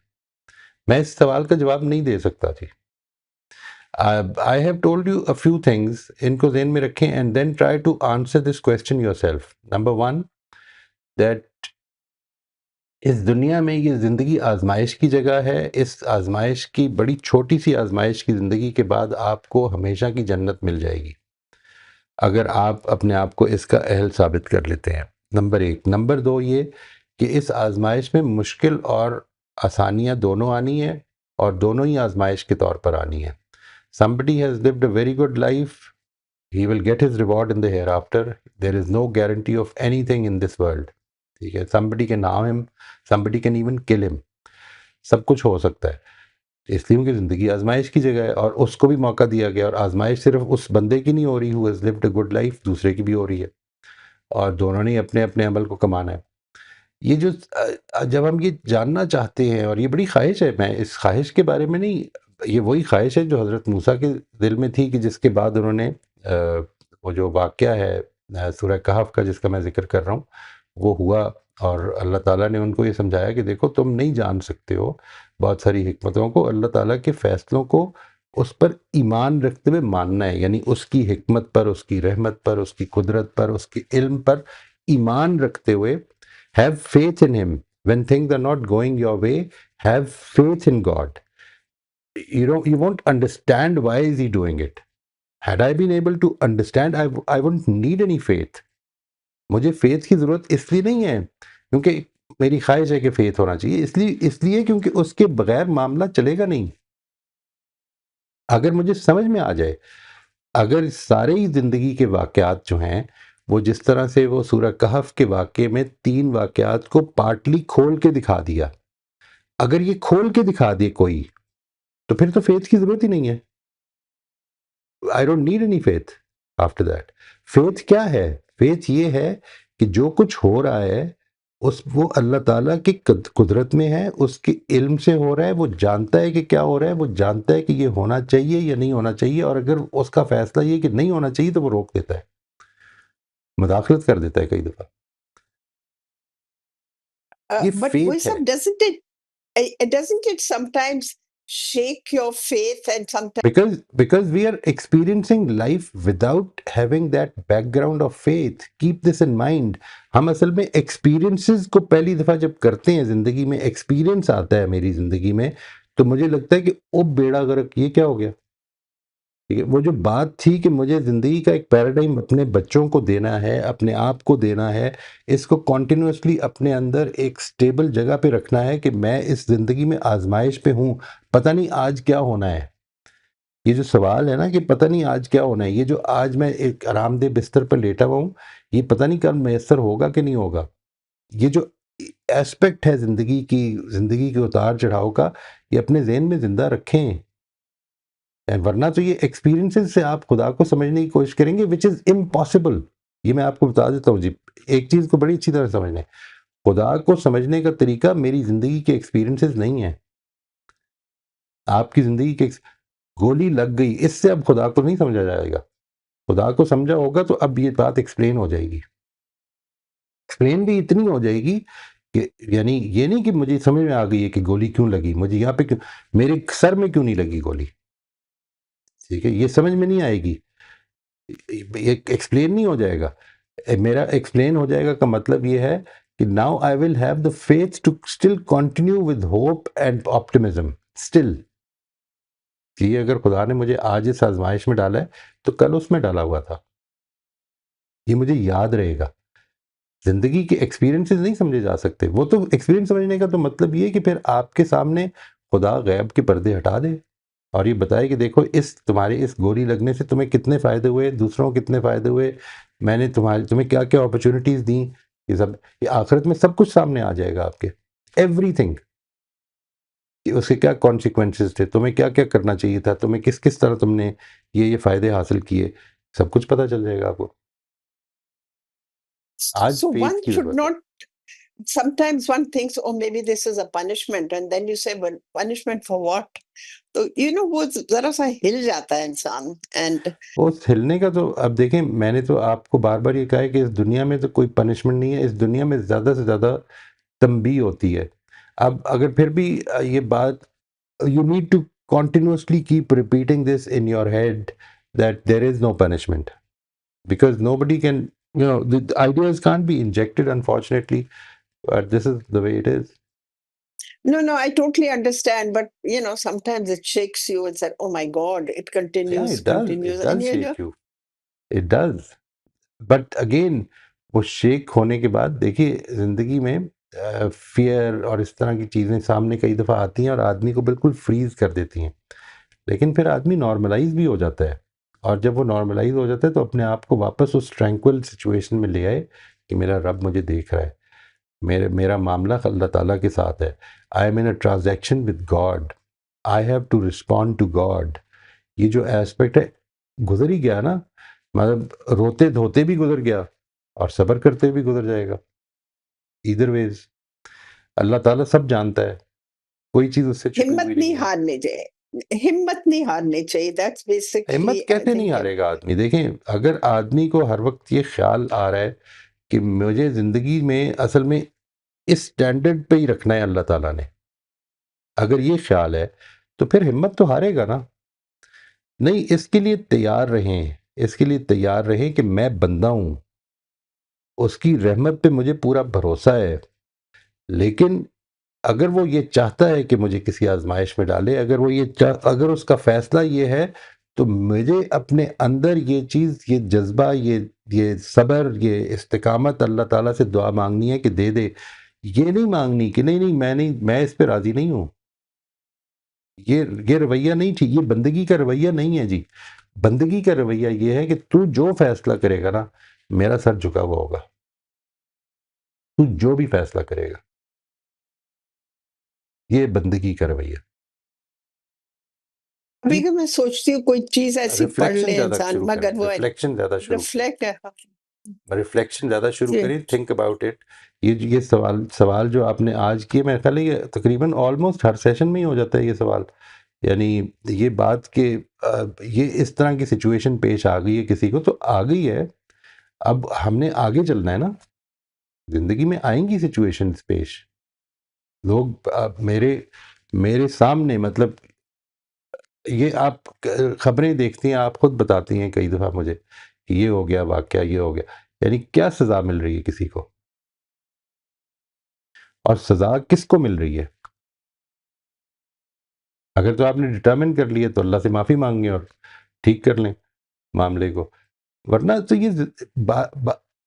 میں اس سوال کا جواب نہیں دے سکتا تھی. I have told you a few things, ان کو ذہن میں رکھیں and then try to answer this question yourself. Number one, that اس دنیا میں یہ زندگی آزمائش کی جگہ ہے. اس آزمائش کی بڑی چھوٹی سی آزمائش کی زندگی کے بعد آپ کو ہمیشہ کی جنت مل جائے گی اگر آپ اپنے آپ کو اس کا اہل ثابت کر لیتے ہیں. نمبر ایک. نمبر دو یہ کہ اس آزمائش میں مشکل اور آسانیاں دونوں آنی ہیں, اور دونوں ہی آزمائش کے طور پر آنی ہیں. Somebody has lived a very good life, he will get his reward in the hereafter. There is no guarantee of anything in this world. ٹھیک ہے, somebody can harm him, somebody can even kill him. سب کچھ ہو سکتا ہے, اس لیے کہ زندگی آزمائش کی جگہ ہے, اور اس کو بھی موقع دیا گیا, اور آزمائش صرف اس بندے کی نہیں ہو رہی who has lived a good life, دوسرے کی بھی ہو رہی ہے, اور دونوں نے اپنے اپنے عمل کو کمانا ہے. یہ جو جب ہم یہ جاننا چاہتے ہیں, اور یہ بڑی خواہش ہے, میں اس خواہش کے بارے میں نہیں, یہ وہی خواہش ہے جو حضرت موسیٰ کے دل میں تھی, کہ جس کے بعد انہوں نے وہ جو واقعہ ہے سورہ کہف کا جس کا میں ذکر کر رہا ہوں وہ ہوا, اور اللہ تعالیٰ نے ان کو یہ سمجھایا کہ دیکھو تم نہیں جان سکتے ہو بہت ساری حکمتوں کو, اللہ تعالیٰ کے فیصلوں کو اس پر ایمان رکھتے ہوئے ماننا ہے, یعنی اس کی حکمت پر, اس کی رحمت پر, اس کی قدرت پر, اس کے علم پر ایمان رکھتے ہوئے have faith in him. When things are not going your way, have faith in God. You won't understand why is he doing it. Had I been able to understand, I wouldn't need any faith. مجھے faith کی ضرورت اس لیے نہیں ہے کیونکہ میری خواہش ہے کہ فیتھ ہونا چاہیے, اس لیے کیونکہ اس کے بغیر معاملہ چلے گا نہیں. اگر مجھے سمجھ میں آ جائے, اگر سارے ہی زندگی کے واقعات جو ہیں وہ جس طرح سے وہ سورہ کہف کے واقعے میں 3 واقعات کو پارٹلی کھول کے دکھا دیا, اگر یہ کھول کے دکھا دے کوئی, تو پھر تو فیتھ کی ضرورت ہی نہیں ہے. I don't need any faith after that. Faith کیا ہے؟ فیتھ یہ ہے کہ جو کچھ ہو رہا ہے وہ اللہ تعالیٰ کی قدرت میں ہے, اس کے علم سے ہو رہا ہے, وہ جانتا ہے کہ کیا ہو رہا ہے, وہ جانتا ہے کہ یہ ہونا چاہیے یا نہیں ہونا چاہیے, اور اگر اس کا فیصلہ یہ کہ نہیں ہونا چاہیے تو وہ روک دیتا ہے, مداخلت کر دیتا ہے کئی دفعہ. یہ but فیتھ ہے. doesn't it sometimes shake your faith and sometimes... Because we are experiencing life without having that background of faith. Keep this in mind. ہم اصل میں ایکسپیرینسز کو پہلی دفعہ جب کرتے ہیں زندگی میں, ایکسپیرینس آتا ہے میری زندگی میں, تو مجھے لگتا ہے کہ او بیڑا غرق, یہ کیا ہو گیا. وہ جو بات تھی کہ مجھے زندگی کا ایک پیراڈائم اپنے بچوں کو دینا ہے, اپنے آپ کو دینا ہے, اس کو کنٹینیوسلی اپنے اندر ایک سٹیبل جگہ پہ رکھنا ہے کہ میں اس زندگی میں آزمائش پہ ہوں, پتہ نہیں آج کیا ہونا ہے. یہ جو سوال ہے نا کہ پتہ نہیں آج کیا ہونا ہے، یہ جو آج میں ایک آرام دہ بستر پر لیٹا ہوا ہوں، یہ پتہ نہیں کل میسر ہوگا کہ نہیں ہوگا. یہ جو ایسپیکٹ ہے زندگی کے اتار چڑھاؤ کا، یہ اپنے ذہن میں زندہ رکھیں. ورنہ تو یہ ایکسپیرینسز سے آپ خدا کو سمجھنے کی کوشش کریں گے وچ از امپاسبل. یہ میں آپ کو بتا دیتا ہوں جی، ایک چیز کو بڑی اچھی طرح سمجھ لیں، خدا کو سمجھنے کا طریقہ میری زندگی کے ایکسپیرینسز نہیں ہیں. آپ کی زندگی کے گولی لگ گئی، اس سے اب خدا کو نہیں سمجھا جائے گا. خدا کو سمجھا ہوگا تو اب یہ بات ایکسپلین ہو جائے گی. ایکسپلین بھی اتنی ہو جائے گی کہ یعنی یہ نہیں کہ مجھے سمجھ میں آ گئی ہے کہ گولی کیوں لگی، مجھے یہاں پہ میرے سر میں کیوں نہیں لگی گولی. ٹھیک ہے، یہ سمجھ میں نہیں آئے گی، ایکسپلین نہیں ہو جائے گا. میرا ایکسپلین ہو جائے گا کا مطلب یہ ہے کہ now I will have the faith to still continue with hope and optimism still. یہ اگر خدا نے مجھے آج اس آزمائش میں ڈالا ہے تو کل اس میں ڈالا ہوا تھا، یہ مجھے یاد رہے گا. زندگی کے ایکسپیرینسز نہیں سمجھے جا سکتے. وہ تو ایکسپیرینس سمجھنے کا تو مطلب یہ ہے کہ پھر آپ کے سامنے خدا غیب کے پردے ہٹا دے اور یہ بتائے کہ دیکھو تمہارے اس گولی لگنے سے تمہیں کتنے فائدے ہوئے، دوسروں کو کتنے فائدے ہوئے، میں نے تمہیں کیا کیا اپرچونیٹیز دیں. یہ آخرت میں سب کچھ سامنے آ جائے گا آپ کے، ایوری تھنگ، اس کے کیا کانسیکوینسز تھے، تمہیں کیا کیا کرنا چاہیے تھا، تمہیں کس طرح تم نے یہ فائدے حاصل کیے، سب کچھ پتہ چل جائے گا آپ کو. آج So فیتھ one کی should ضرورت ہے. not, sometimes one thinks, oh, maybe this is a punishment. And then you say, well, punishment for what? So, وہ ذرا سا ہل جاتا ہے انسان. And اس ہلنے کا تو اب دیکھیں، میں نے تو آپ کو بار بار یہ کہا ہے کہ اس دنیا میں تو کوئی پنشمنٹ نہیں ہے، اس دنیا میں زیادہ سے زیادہ تنبیہ ہوتی ہے. اب اگر پھر بھی یہ بات you need to continuously keep repeating this in your head that there is no punishment because nobody can, the ideas can't be injected, unfortunately, but this is the way it is. no, I totally understand. But, sometimes it shakes you and said, oh my God, it Yeah, continues. it does shake you, it does. But again, وہ shake ہونے کے بعد دیکھیے زندگی میں fair اور اس طرح کی چیزیں سامنے کئی دفعہ آتی ہیں اور آدمی کو بالکل فریز کر دیتی ہیں، لیکن پھر آدمی نارملائز بھی ہو جاتا ہے. اور جب وہ نارملائز ہو جاتا ہے تو اپنے آپ کو واپس اس ٹرینکول سچویشن میں لے آئے کہ میرا رب مجھے دیکھ رہا ہے، میرا معاملہ اللہ تعالیٰ کے ساتھ ہے. I am in a transaction with God, I have to respond to God. یہ جو ایسپیکٹ ہے گزر ہی گیا نا، مطلب روتے دھوتے بھی گزر گیا اور صبر کرتے بھی گزر جائے گا. ایدر ویز اللہ تعالیٰ سب جانتا ہے، کوئی چیز اس سے چھپی ہمت ہوئی نہیں نہیں ہے. ہارنے چاہیے. ہمت نہیں ہارنی چاہیے. That's basically, ہمت I کیسے نہیں think. ہارے گا آدمی؟ دیکھیں اگر آدمی کو ہر وقت یہ خیال آ رہا ہے کہ مجھے زندگی میں اصل میں اس سٹینڈرڈ پہ ہی رکھنا ہے اللہ تعالیٰ نے، اگر یہ خیال ہے تو پھر ہمت تو ہارے گا نا. نہیں، اس کے لیے تیار رہیں، اس کے لیے تیار رہیں کہ میں بندہ ہوں، اس کی رحمت پہ مجھے پورا بھروسہ ہے. لیکن اگر وہ یہ چاہتا ہے کہ مجھے کسی آزمائش میں ڈالے، اگر اس کا فیصلہ یہ ہے تو مجھے اپنے اندر یہ چیز، یہ جذبہ، یہ صبر، یہ استقامت اللہ تعالیٰ سے دعا مانگنی ہے کہ دے دے. یہ نہیں مانگنی کہ نہیں میں اس پہ راضی نہیں ہوں. یہ رویہ نہیں ٹھیک، یہ بندگی کا رویہ نہیں ہے جی. بندگی کا رویہ یہ ہے کہ تو جو فیصلہ کرے گا نا، میرا سر جھکا ہوا ہوگا. تو جو بھی فیصلہ کرے گا، یہ بندگی کا رویہ. ابھی کہ میں سوچتی ہوں کوئی چیز ایسی پڑھ ریفلیکشن لے زیادہ انسان، شروع کریں، مگر وہ ریفلیکشن زیادہ شروع جی. کریں، تھنک اباؤٹ اٹ. یہ سوال جو آپ نے آج کیے، میرے خیال ہے یہ تقریباً آلموسٹ ہر سیشن میں ہی ہو جاتا ہے یہ سوال. یعنی یہ بات کہ یہ اس طرح کی سچویشن پیش آ گئی ہے کسی کو، تو آ گئی ہے، اب ہم نے آگے چلنا ہے نا. زندگی میں آئیں گی سچویشنز پیش. لوگ میرے سامنے، مطلب یہ آپ خبریں دیکھتی ہیں، آپ خود بتاتی ہیں کئی دفعہ مجھے کہ یہ ہو گیا واقعہ، یہ ہو گیا. یعنی کیا سزا مل رہی ہے کسی کو، اور سزا کس کو مل رہی ہے؟ اگر تو آپ نے ڈٹرمن کر لیا تو اللہ سے معافی مانگیں اور ٹھیک کر لیں معاملے کو. ورنہ تو یہ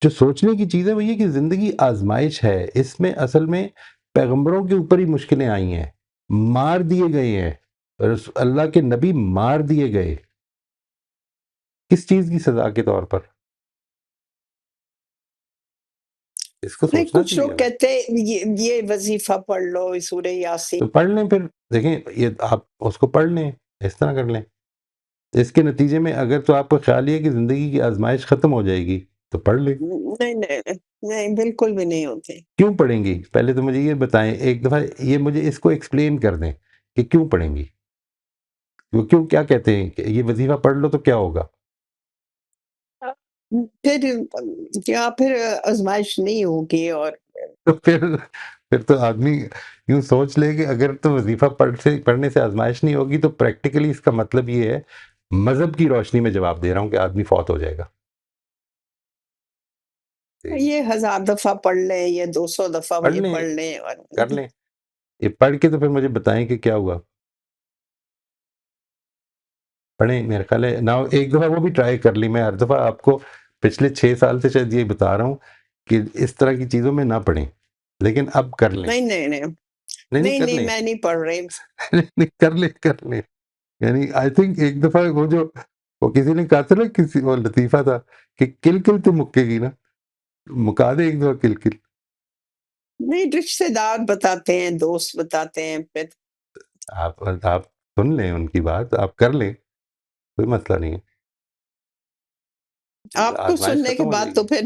جو سوچنے کی چیز ہے وہ یہ کہ زندگی آزمائش ہے. اس میں اصل میں پیغمبروں کے اوپر ہی مشکلیں آئی ہیں، مار دیے گئے ہیں. اللہ کے نبی مار دیے گئے کس چیز کی سزا کے طور پر؟ اس کو نہیں سوچنا کچھ چاہیے لوگ ہمیں. کہتے ہیں یہ وظیفہ پڑھ لو سورہ یاسین. تو پڑھ لیں پھر، دیکھیں یہ آپ اس کو پڑھ لیں، اس طرح کر لیں. اس کے نتیجے میں اگر تو آپ کا خیال یہ ہے کہ زندگی کی آزمائش ختم ہو جائے گی تو پڑھ لیں. نہیں نہیں نہیں بالکل بھی نہیں ہوتے. کیوں پڑھیں گی؟ پہلے تو مجھے یہ بتائیں ایک دفعہ، یہ مجھے اس کو ایکسپلین کر دیں کہ کیوں پڑھیں گی، وہ کیوں، کیا کہتے ہیں کہ یہ وظیفہ پڑھ لو تو کیا ہوگا؟ پھر آزمائش نہیں ہوگی. اور تو پھر تو آدمی یوں سوچ لے کہ اگر تو وظیفہ پڑھنے سے آزمائش نہیں ہوگی تو پریکٹیکلی اس کا مطلب یہ ہے، مذہب کی روشنی میں جواب دے رہا ہوں، کہ آدمی فوت ہو جائے گا. یہ 1000 دفعہ پڑھ لیں، یہ 200 دفعہ پڑھ یہ لیں، پڑھ لیں اور کر لیں. یہ پڑھ کے تو پھر مجھے بتائیں کہ کیا ہوا. پڑھیں، میرا خیال ہے نہ ایک دفعہ وہ بھی ٹرائی کر لی. میں ہر دفعہ آپ کو پچھلے 6 سال سے شاید یہ بتا رہا ہوں کہ اس طرح کی چیزوں میں نہ پڑھیں، لیکن اب کر لیں. نہیں نہیں نہیں نہیں نہیں کر نہیں لیں. میں نہیں پڑھ رہی. نہیں کر لیں. یعنی آئی تھنک ایک دفعہ وہ کسی نے کہا تھا نا، کسی وہ لطیفہ تھا کہ کل کل تو مکے گی نا، مکا دے ایک دفعہ کل کل. نہیں رشتے دار بتاتے ہیں، دوست بتاتے ہیں. پھر آپ سن لیں ان کی بات، آپ کر لیں، کوئی مسئلہ نہیں ہے. آپ کو آزمائش سننے کے ختم ہو بعد جائے تو گی. پھر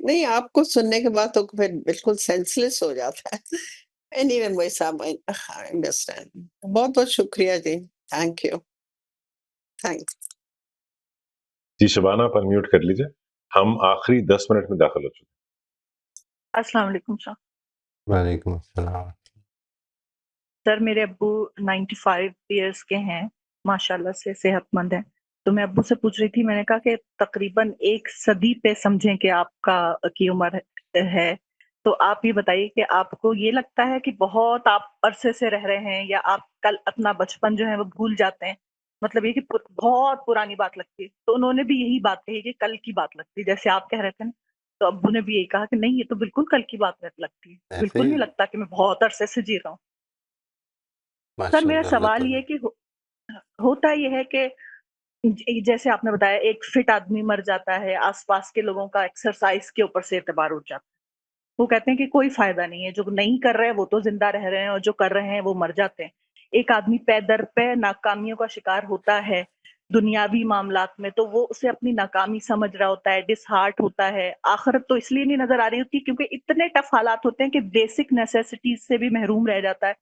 نہیں، آپ کو سننے کے بعد تو پھر بالکل سینسلیس ہو جاتا ہے. اینی وے ویسا انڈرسٹینڈ. بہت بہت شکریہ جی. Thank you. تھینکس. جی شبانہ آپ انمیوٹ کر لیجئے. ہم آخری 10 منٹ میں داخل ہو چکے. السلام علیکم سر. وعلیکم السلام. سر میرے ابو 95 ایئرس کے ہیں، ماشاءاللہ سے صحت مند ہیں. تو میں ابو سے پوچھ رہی تھی، میں نے کہا کہ تقریباً 1 صدی پہ سمجھیں کہ آپ کی عمر ہے، تو آپ یہ بتائیے کہ آپ کو یہ لگتا ہے کہ بہت آپ عرصے سے رہ رہے ہیں، یا آپ کل اپنا بچپن جو ہے وہ بھول جاتے ہیں؟ مطلب یہ کہ بہت پرانی بات لگتی ہے. تو انہوں نے بھی یہی بات کہی کہ کل کی بات لگتی ہے، جیسے آپ کہہ رہے تھے نا. تو ابو نے بھی یہی کہا کہ نہیں، یہ تو بالکل کل کی بات لگتی ہے، ایسے بالکل ہی نہیں لگتا کہ میں بہت عرصے سے جی رہا ہوں. سر ماشاء میرا اللہ، اللہ سوال تعالیٰ. یہ کہ ہوتا یہ ہے کہ جیسے آپ نے بتایا ایک فٹ آدمی مر جاتا ہے، آس پاس کے لوگوں کا ایکسرسائز کے اوپر سے اعتبار اٹھ جاتا ہے. وہ کہتے ہیں کہ کوئی فائدہ نہیں ہے، جو نہیں کر رہے ہیں وہ تو زندہ رہ رہے ہیں، اور جو کر رہے ہیں وہ مر جاتے ہیں. ایک آدمی پے در پہ ناکامیوں کا شکار ہوتا ہے دنیاوی معاملات میں، تو وہ اسے اپنی ناکامی سمجھ رہا ہوتا ہے، ڈس ہارٹ ہوتا ہے. آخرت تو اس لیے نہیں نظر آ رہی ہوتی کیونکہ اتنے ٹف حالات ہوتے ہیں کہ بیسک نیسیسٹیز سے بھی محروم رہ جاتا ہے.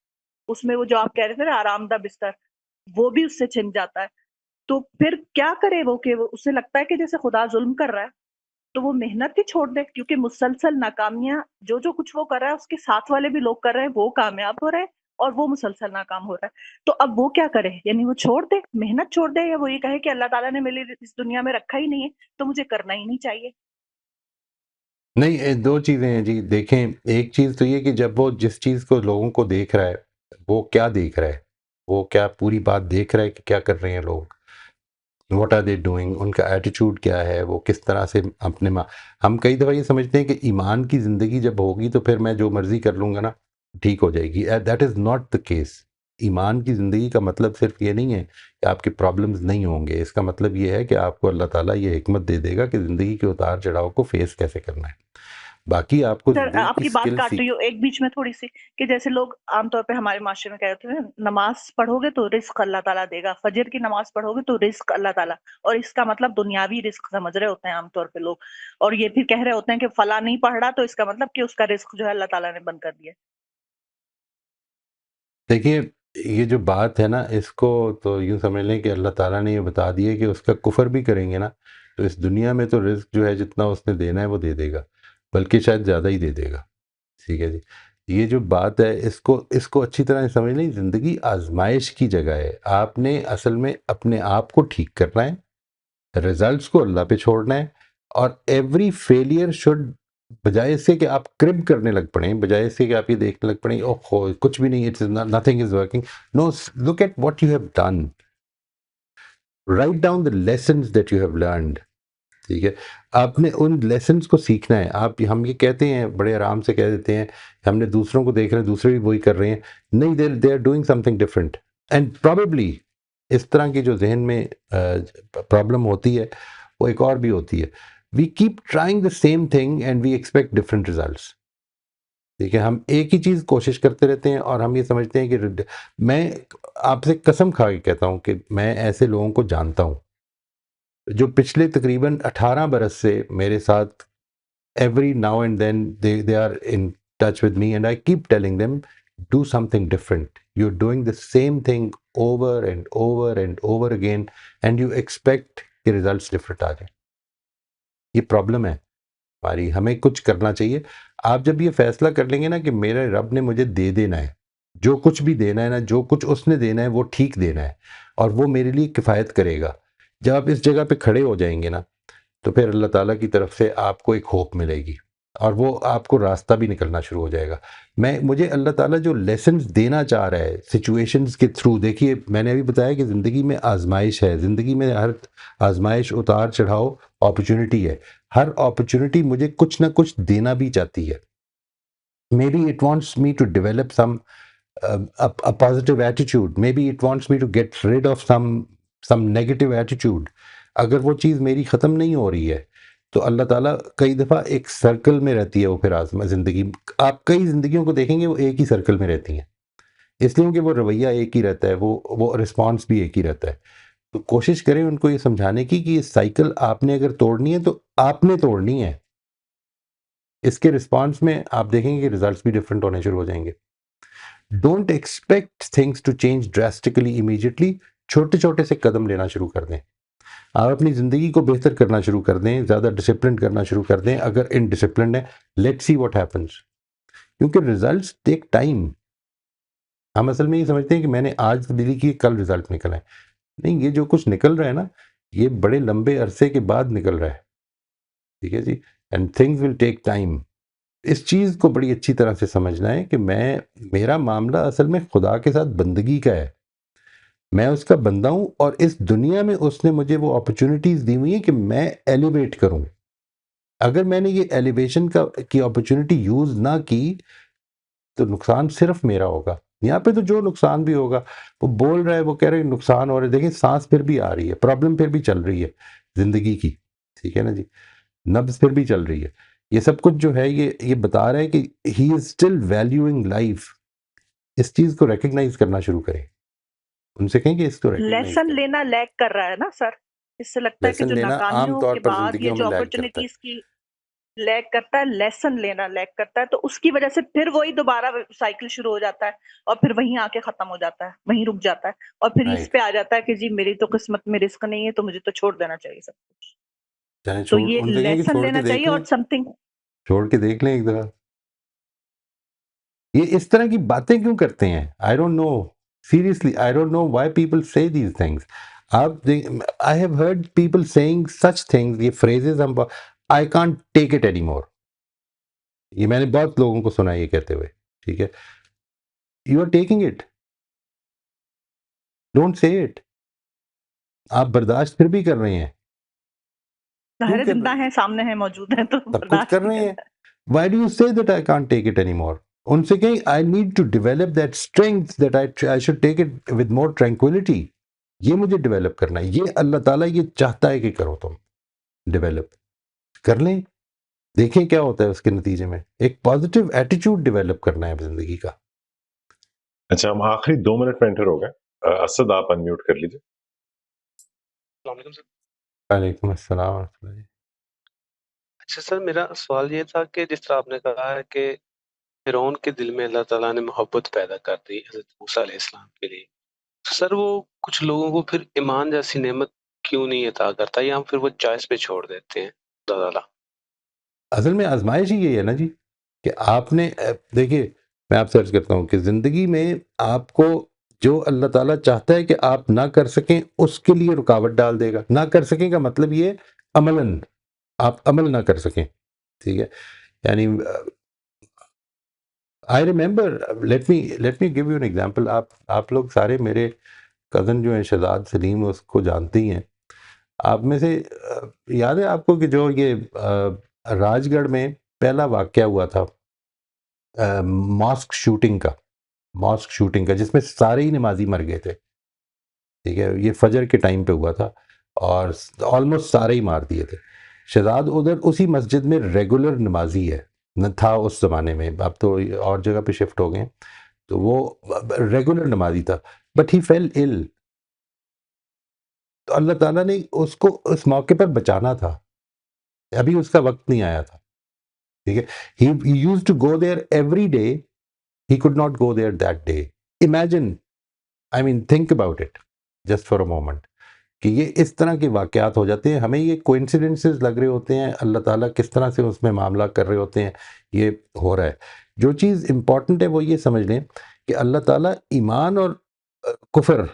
اس میں وہ جو آپ کہہ رہے تھے نا آرام دہ بستر، وہ بھی اس سے چھن جاتا ہے. تو پھر کیا کرے وہ کہ اسے لگتا ہے کہ جیسے خدا ظلم کر رہا ہے، تو وہ محنت ہی چھوڑ دے، کیونکہ مسلسل ناکامیاں جو کچھ وہ کر رہا ہے اس کے ساتھ والے بھی لوگ کر رہے ہیں، وہ کامیاب ہو رہے ہیں اور وہ مسلسل ناکام ہو رہا ہے. تو اب وہ کیا کرے؟ یعنی وہ چھوڑ دے، محنت چھوڑ دے، یا وہ یہ کہے کہ اللہ تعالیٰ نے میرے لیے اس دنیا میں رکھا ہی نہیں ہے تو مجھے کرنا ہی نہیں چاہیے؟ نہیں، 2 چیزیں ہیں جی. دیکھیں، ایک چیز تو یہ کہ جب وہ جس چیز کو لوگوں کو دیکھ رہا ہے، وہ کیا دیکھ رہا ہے، وہ کیا پوری بات دیکھ رہا ہے کہ کیا کر رہے ہیں لوگ، واٹ آر دے ڈوئنگ، ان کا ایٹیٹیوڈ کیا ہے، وہ کس طرح سے اپنے ہم کئی دفعہ یہ سمجھتے ہیں کہ ایمان کی زندگی جب ہوگی تو پھر میں جو مرضی کر لوں گا نا ٹھیک ہو جائے گی. That is not the case. ایمان کی زندگی کا مطلب صرف یہ نہیں ہے کہ آپ کے پرابلمز نہیں ہوں گے. اس کا مطلب یہ ہے کہ آپ کو اللہ تعالیٰ یہ حکمت دے دے گا کہ زندگی کے اتار چڑھاؤ کو فیس کیسے کرنا ہے. باقی آپ کو سر زندگی آپ کی کی بات اسکل کاٹ رہی ہوں ایک بیچ میں تھوڑی سی، کہ جیسے لوگ عام طور پہ ہمارے معاشرے میں کہتے ہیں نماز پڑھو گے تو رزق اللہ تعالیٰ دے گا، فجر کی نماز پڑھو گے تو رزق اللہ تعالیٰ، اور اس کا مطلب دنیاوی رزق سمجھ رہے ہوتے ہیں عام طور پہ لوگ، اور یہ پھر کہہ رہے ہوتے ہیں کہ فلاں نہیں پڑھ رہا تو اس کا مطلب کہ اس کا رزق جو ہے اللہ تعالیٰ نے بند کر دیا. دیکھیے، یہ جو بات ہے نا، اس کو تو یوں سمجھ لیں کہ اللہ تعالیٰ نے یہ بتا دیا کہ اس کا کفر بھی کریں گے نا تو اس دنیا میں تو رزق جو ہے جتنا اس نے دینا ہے وہ دے دے گا، بلکہ شاید زیادہ ہی دے دے گا. ٹھیک ہے جی. یہ جو بات ہے اس کو اچھی طرح سمجھ لیں. زندگی آزمائش کی جگہ ہے. آپ نے اصل میں اپنے آپ کو ٹھیک کرنا ہے، ریزلٹس کو اللہ پہ چھوڑنا ہے، اور ایوری فیلئر شوڈ، بجائے اس کے کہ آپ کرب کرنے لگ پڑیں، بجائے اس کے کہ آپ یہ دیکھنے لگ پڑیں اوہ کچھ بھی نہیں، nothing is working. No, look at what you have done, write down the lessons that you have learned. ٹھیک ہے، آپ نے ان لیسنز کو سیکھنا ہے. ہم یہ کہتے ہیں، بڑے آرام سے کہہ دیتے ہیں ہم نے دوسروں کو دیکھ رہے ہیں، دوسرے بھی وہی کر رہے ہیں. نہیں، they are doing something different. And probably اس طرح کی جو ذہن میں پرابلم ہوتی ہے وہ ایک اور بھی ہوتی ہے، we keep trying the same thing and we expect different results. ٹھیک ہے، ہم ایک ہی چیز کوشش کرتے رہتے ہیں اور ہم یہ سمجھتے ہیں کہ میں آپ سے قسم کھا کے کہتا ہوں کہ میں ایسے لوگوں کو جانتا ہوں جو پچھلے تقریباً 18 برس سے میرے ساتھ every now and then they are in touch with me and I keep telling them do something different. You're doing the same thing over and over and over again and you expect کہ results different آ جائیں. یہ problem ہے ہماری، ہمیں کچھ کرنا چاہیے. آپ جب یہ فیصلہ کر لیں گے نا کہ میرے رب نے مجھے دے دینا ہے، جو کچھ بھی دینا ہے نا، جو کچھ اس نے دینا ہے وہ ٹھیک دینا ہے اور وہ میرے لیے کفایت کرے گا، جب آپ اس جگہ پہ کھڑے ہو جائیں گے نا تو پھر اللہ تعالیٰ کی طرف سے آپ کو ایک ہوپ ملے گی اور وہ آپ کو راستہ بھی نکلنا شروع ہو جائے گا. مجھے اللہ تعالیٰ جو لیسنز دینا چاہ رہا ہے سچویشنز کے تھرو، دیکھیے میں نے ابھی بتایا کہ زندگی میں آزمائش ہے، زندگی میں ہر آزمائش اتار چڑھاؤ اپرچونٹی ہے، ہر اپرچونٹی مجھے کچھ نہ کچھ دینا بھی چاہتی ہے. Maybe it wants me to develop a positive attitude. Maybe it wants me to get rid of some negative attitude. اگر وہ چیز میری ختم نہیں ہو رہی ہے تو اللہ تعالیٰ کئی دفعہ ایک سرکل میں رہتی ہے وہ پھر زندگی. آپ کئی زندگیوں کو دیکھیں گے وہ ایک ہی سرکل میں رہتی ہیں، اس لیے کہ وہ رویہ ایک ہی رہتا ہے، وہ رسپانس بھی ایک ہی رہتا ہے. تو کوشش کریں ان کو یہ سمجھانے کی کہ یہ سائیکل آپ نے اگر توڑنی ہے تو آپ نے توڑنی ہے. اس کے رسپانس میں آپ دیکھیں گے کہ ریزلٹس بھی ڈفرینٹ ہونے شروع ہو جائیں گے. Don't expect things to change drastically immediately. چھوٹے چھوٹے سے قدم لینا شروع کر دیں. آپ اپنی زندگی کو بہتر کرنا شروع کر دیں، زیادہ ڈسپلن کرنا شروع کر دیں. اگر ان ڈسپلنڈ ہے لیٹ سی واٹ ہیپنس، کیونکہ ریزلٹس ٹیک ٹائم. ہم اصل میں یہ سمجھتے ہیں کہ میں نے آج تبدیلی کی کل ریزلٹ نکل آئے. نہیں، یہ جو کچھ نکل رہا ہے نا یہ بڑے لمبے عرصے کے بعد نکل رہا ہے. ٹھیک ہے جی، and things will take time. اس چیز کو بڑی اچھی طرح سے سمجھنا ہے کہ میرا معاملہ اصل میں خدا کے ساتھ بندگی کا ہے. میں اس کا بندہ ہوں اور اس دنیا میں اس نے مجھے وہ اپرچونٹیز دی ہوئی ہیں کہ میں ایلیویٹ کروں. اگر میں نے یہ ایلیویشن کی اپرچونٹی یوز نہ کی تو نقصان صرف میرا ہوگا. یہاں پہ تو جو نقصان بھی ہوگا وہ بول رہا ہے، وہ کہہ رہے ہیں نقصان ہو رہا ہے. دیکھیں سانس پھر بھی آ رہی ہے، پرابلم پھر بھی چل رہی ہے زندگی کی. ٹھیک ہے نا جی، نبض پھر بھی چل رہی ہے. یہ سب کچھ جو ہے یہ بتا رہا ہے کہ ہی از اسٹل ویلیوئنگ لائف. اس چیز کو ریکگنائز کرنا شروع کریں. ان سے کہیں کہ اس کو ریکگنائز لیسن کریں. لینا لیک کر رہا ہے نا سر، اس سے لگتا ہے کہ لیسن جو لینا عام ناکامیوں طور کے پر بعد یہ زندگیوں جو میں لیگ کرتا ہے. اپرچونیٹیز کی لیک کرتا ہے، لیسن لینا لیک کرتا ہے، تو اس کی وجہ سے پھر وہی دوبارہ سائیکل شروع ہو جاتا ہے اور پھر وہیں آ کے ختم ہو جاتا ہے، وہیں رک جاتا ہے اور پھر اس رائٹ، پہ آ جاتا ہے کہ جی میری تو قسمت میں رزق نہیں ہے تو مجھے تو چھوڑ دینا چاہیے سب کچھ. چاہے تو چھوڑ، یہ ان سے کہیں کہ لیسن چھوڑ کے لینا دیکھ چاہیے لیں، اور سم تھنگ. چھوڑ کے دیکھ لیں ایک دفعہ. یہ اس طرح کی باتیں کیوں کرتے ہیں؟ I don't know, seriously I don't know why people say these things. I have heard people saying such things, یہ فریزز ہم I can't take it any more. یہ میں نے بہت لوگوں کو سنا یہ کہتے ہوئے. ٹھیک ہے، you are taking it, don't say it. آپ برداشت پھر بھی کر رہے ہیں. کیوں ظاہر کر زندہ رہے ہیں، سامنے ہیں، موجود ہیں تو سب کچھ برداشت کر بھی رہے ہیں. کرنا ہے. Why do you say that I can't take it any more? ان سے کہیں I need to develop that strength that I should take it with more tranquillity. یہ مجھے ڈیولپ کرنا ہے، یہ اللہ تعالیٰ یہ چاہتا ہے کہ کرو. تم ڈیولپ کر لیں، دیکھیں کیا ہوتا ہے اس کے نتیجے میں. ایک پازیٹیو ایٹیچیوڈ ڈیولپ کرنا ہے زندگی کا. اچھا، ہم آخری 2 منٹ میں انٹر ہو گئے. اسد آپ انمیوٹ کر لیجیے. السلام علیکم سر. وعلیکم السلام ورحمۃ اللہ. اچھا سر، میرا سوال یہ تھا کہ جس طرح آپ نے کہا ہے کہ فرعون کے دل میں اللہ تعالیٰ نے محبت پیدا کر دی حضرت موسیٰ علیہ السلام کے لیے، سر وہ کچھ لوگوں کو پھر ایمان جیسی نعمت کیوں نہیں عطا کرتا یا پھر وہ چوائس پہ چھوڑ دیتے ہیں اللہ تعالیٰ؟ اصل میں آزمائش ہی یہی ہے نا جی کہ آپ نے دیکھیے میں آپ سے عرض کرتا ہوں کہ زندگی میں آپ کو جو اللہ تعالیٰ چاہتا ہے کہ آپ نہ کر سکیں اس کے لیے رکاوٹ ڈال دے گا. نہ کر سکیں کا مطلب یہ عملاً آپ عمل نہ کر سکیں. ٹھیک ہے، یعنی I remember, let me give you an example. آپ لوگ سارے میرے کزن جو ہیں شہزاد سلیم اس کو جانتے ہی ہیں. آپ میں سے یاد ہے آپ کو کہ جو یہ راج گڑھ میں پہلا واقعہ ہوا تھا ماسک شوٹنگ کا، ماسک شوٹنگ کا، جس میں سارے ہی نمازی مر گئے تھے، ٹھیک ہے، یہ فجر کے ٹائم پہ ہوا تھا اور آلموسٹ سارے ہی مار دیے تھے. شہزاد ادھر اسی مسجد میں ریگولر نمازی ہے، نہ تھا اس زمانے میں، اب تو اور جگہ پہ شفٹ ہو گئے، تو وہ ریگولر نمازی تھا، بٹ ہی فیل ال. تو اللہ تعالیٰ نے اس کو اس موقع پر بچانا تھا، ابھی اس کا وقت نہیں آیا تھا، ٹھیک ہے. He used to go there every day, he could not go there that day. Imagine, I mean, think about it just for a moment کہ یہ اس طرح کے واقعات ہو جاتے ہیں، ہمیں یہ کوئنسیڈنسز لگ رہے ہوتے ہیں، اللہ تعالیٰ کس طرح سے اس میں معاملہ کر رہے ہوتے ہیں، یہ ہو رہا ہے. جو چیز امپورٹنٹ ہے وہ یہ سمجھ لیں کہ اللہ تعالیٰ ایمان اور کفر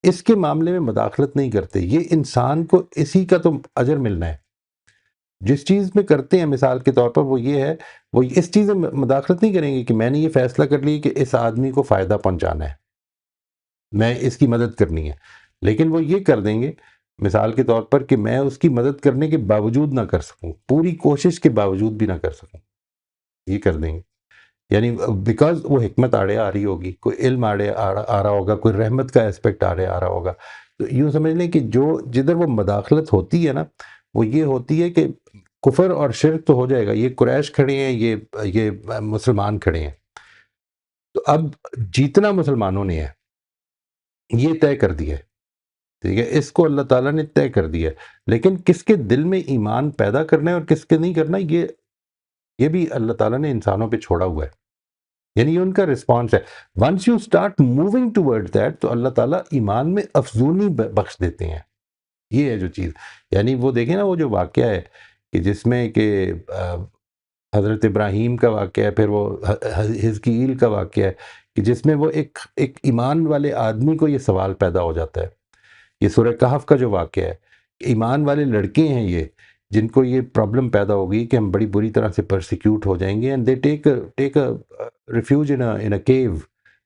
اس کے معاملے میں مداخلت نہیں کرتے، یہ انسان کو اسی کا تو اجر ملنا ہے. جس چیز میں کرتے ہیں مثال کے طور پر وہ یہ ہے، وہ اس چیز میں مداخلت نہیں کریں گے کہ میں نے یہ فیصلہ کر لی کہ اس آدمی کو فائدہ پہنچانا ہے، میں اس کی مدد کرنی ہے، لیکن وہ یہ کر دیں گے مثال کے طور پر کہ میں اس کی مدد کرنے کے باوجود نہ کر سکوں، پوری کوشش کے باوجود بھی نہ کر سکوں، یہ کر دیں گے. یعنی بیکاز وہ حکمت آڑے آ رہی ہوگی، کوئی علم آڑے آ رہا ہوگا، کوئی رحمت کا اسپیکٹ آڑے آ رہا ہوگا. تو یوں سمجھ لیں کہ جو جدھر وہ مداخلت ہوتی ہے نا، وہ یہ ہوتی ہے کہ کفر اور شرک تو ہو جائے گا، یہ قریش کھڑے ہیں، یہ مسلمان کھڑے ہیں، تو اب جیتنا مسلمانوں نے ہے، یہ طے کر دیا ہے، ٹھیک ہے، اس کو اللہ تعالیٰ نے طے کر دیا ہے. لیکن کس کے دل میں ایمان پیدا کرنا ہے اور کس کے نہیں کرنا، یہ بھی اللہ تعالیٰ نے انسانوں پہ چھوڑا ہوا ہے، یعنی یہ ان کا رسپانس ہے. Once you start moving toward that تو اللہ تعالیٰ ایمان میں افزونی بخش دیتے ہیں. یہ ہے جو چیز، یعنی وہ دیکھیں نا وہ جو واقعہ ہے کہ جس میں کہ حضرت ابراہیم کا واقعہ ہے، پھر وہ حزقیل کا واقعہ ہے کہ جس میں وہ ایک ایمان والے آدمی کو یہ سوال پیدا ہو جاتا ہے. یہ سورہ کہف کا جو واقعہ ہے کہ ایمان والے لڑکے ہیں یہ، جن کو یہ پرابلم پیدا ہوگی کہ ہم بڑی بری طرح سے پرسیکیوٹ ہو جائیں گے، اینڈ دے ٹیک ریفیوج ان اے کیو،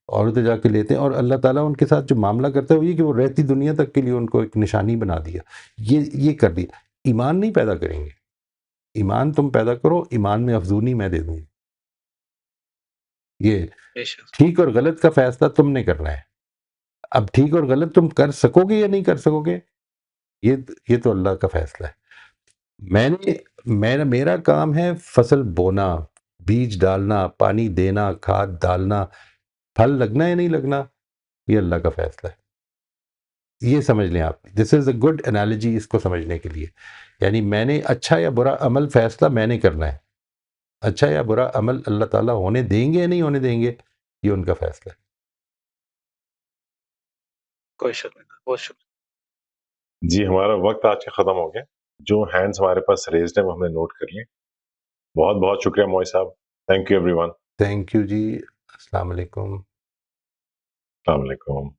اور ادھر جا کے لیتے ہیں، اور اللہ تعالیٰ ان کے ساتھ جو معاملہ کرتا ہے وہ یہ کہ وہ رہتی دنیا تک کے لیے ان کو ایک نشانی بنا دیا. یہ کر دیا. ایمان نہیں پیدا کریں گے، ایمان تم پیدا کرو، ایمان میں افزونی میں دے دوں. یہ بے شک. ٹھیک اور غلط کا فیصلہ تم نے کرنا ہے. اب ٹھیک اور غلط تم کر سکو گے یا نہیں کر سکو گے، یہ تو اللہ کا فیصلہ ہے. میرا کام ہے فصل بونا، بیج ڈالنا، پانی دینا، کھاد ڈالنا، پھل لگنا یا نہیں لگنا یہ اللہ کا فیصلہ ہے. یہ سمجھ لیں آپ، دس از اے گڈ انالوجی اس کو سمجھنے کے لیے. یعنی میں نے اچھا یا برا عمل فیصلہ میں نے کرنا ہے، اچھا یا برا عمل اللہ تعالیٰ ہونے دیں گے یا نہیں ہونے دیں گے یہ ان کا فیصلہ ہے. کوئی شک نہیں، بہت شکریہ. جی ہمارا وقت آج کا ختم ہو گیا. جو ہینڈز ہمارے پاس ریزڈ ہیں وہ ہم نے نوٹ کر لیے. بہت بہت شکریہ موئی صاحب. Thank you everyone. Thank you جی. السلام علیکم. السلام علیکم.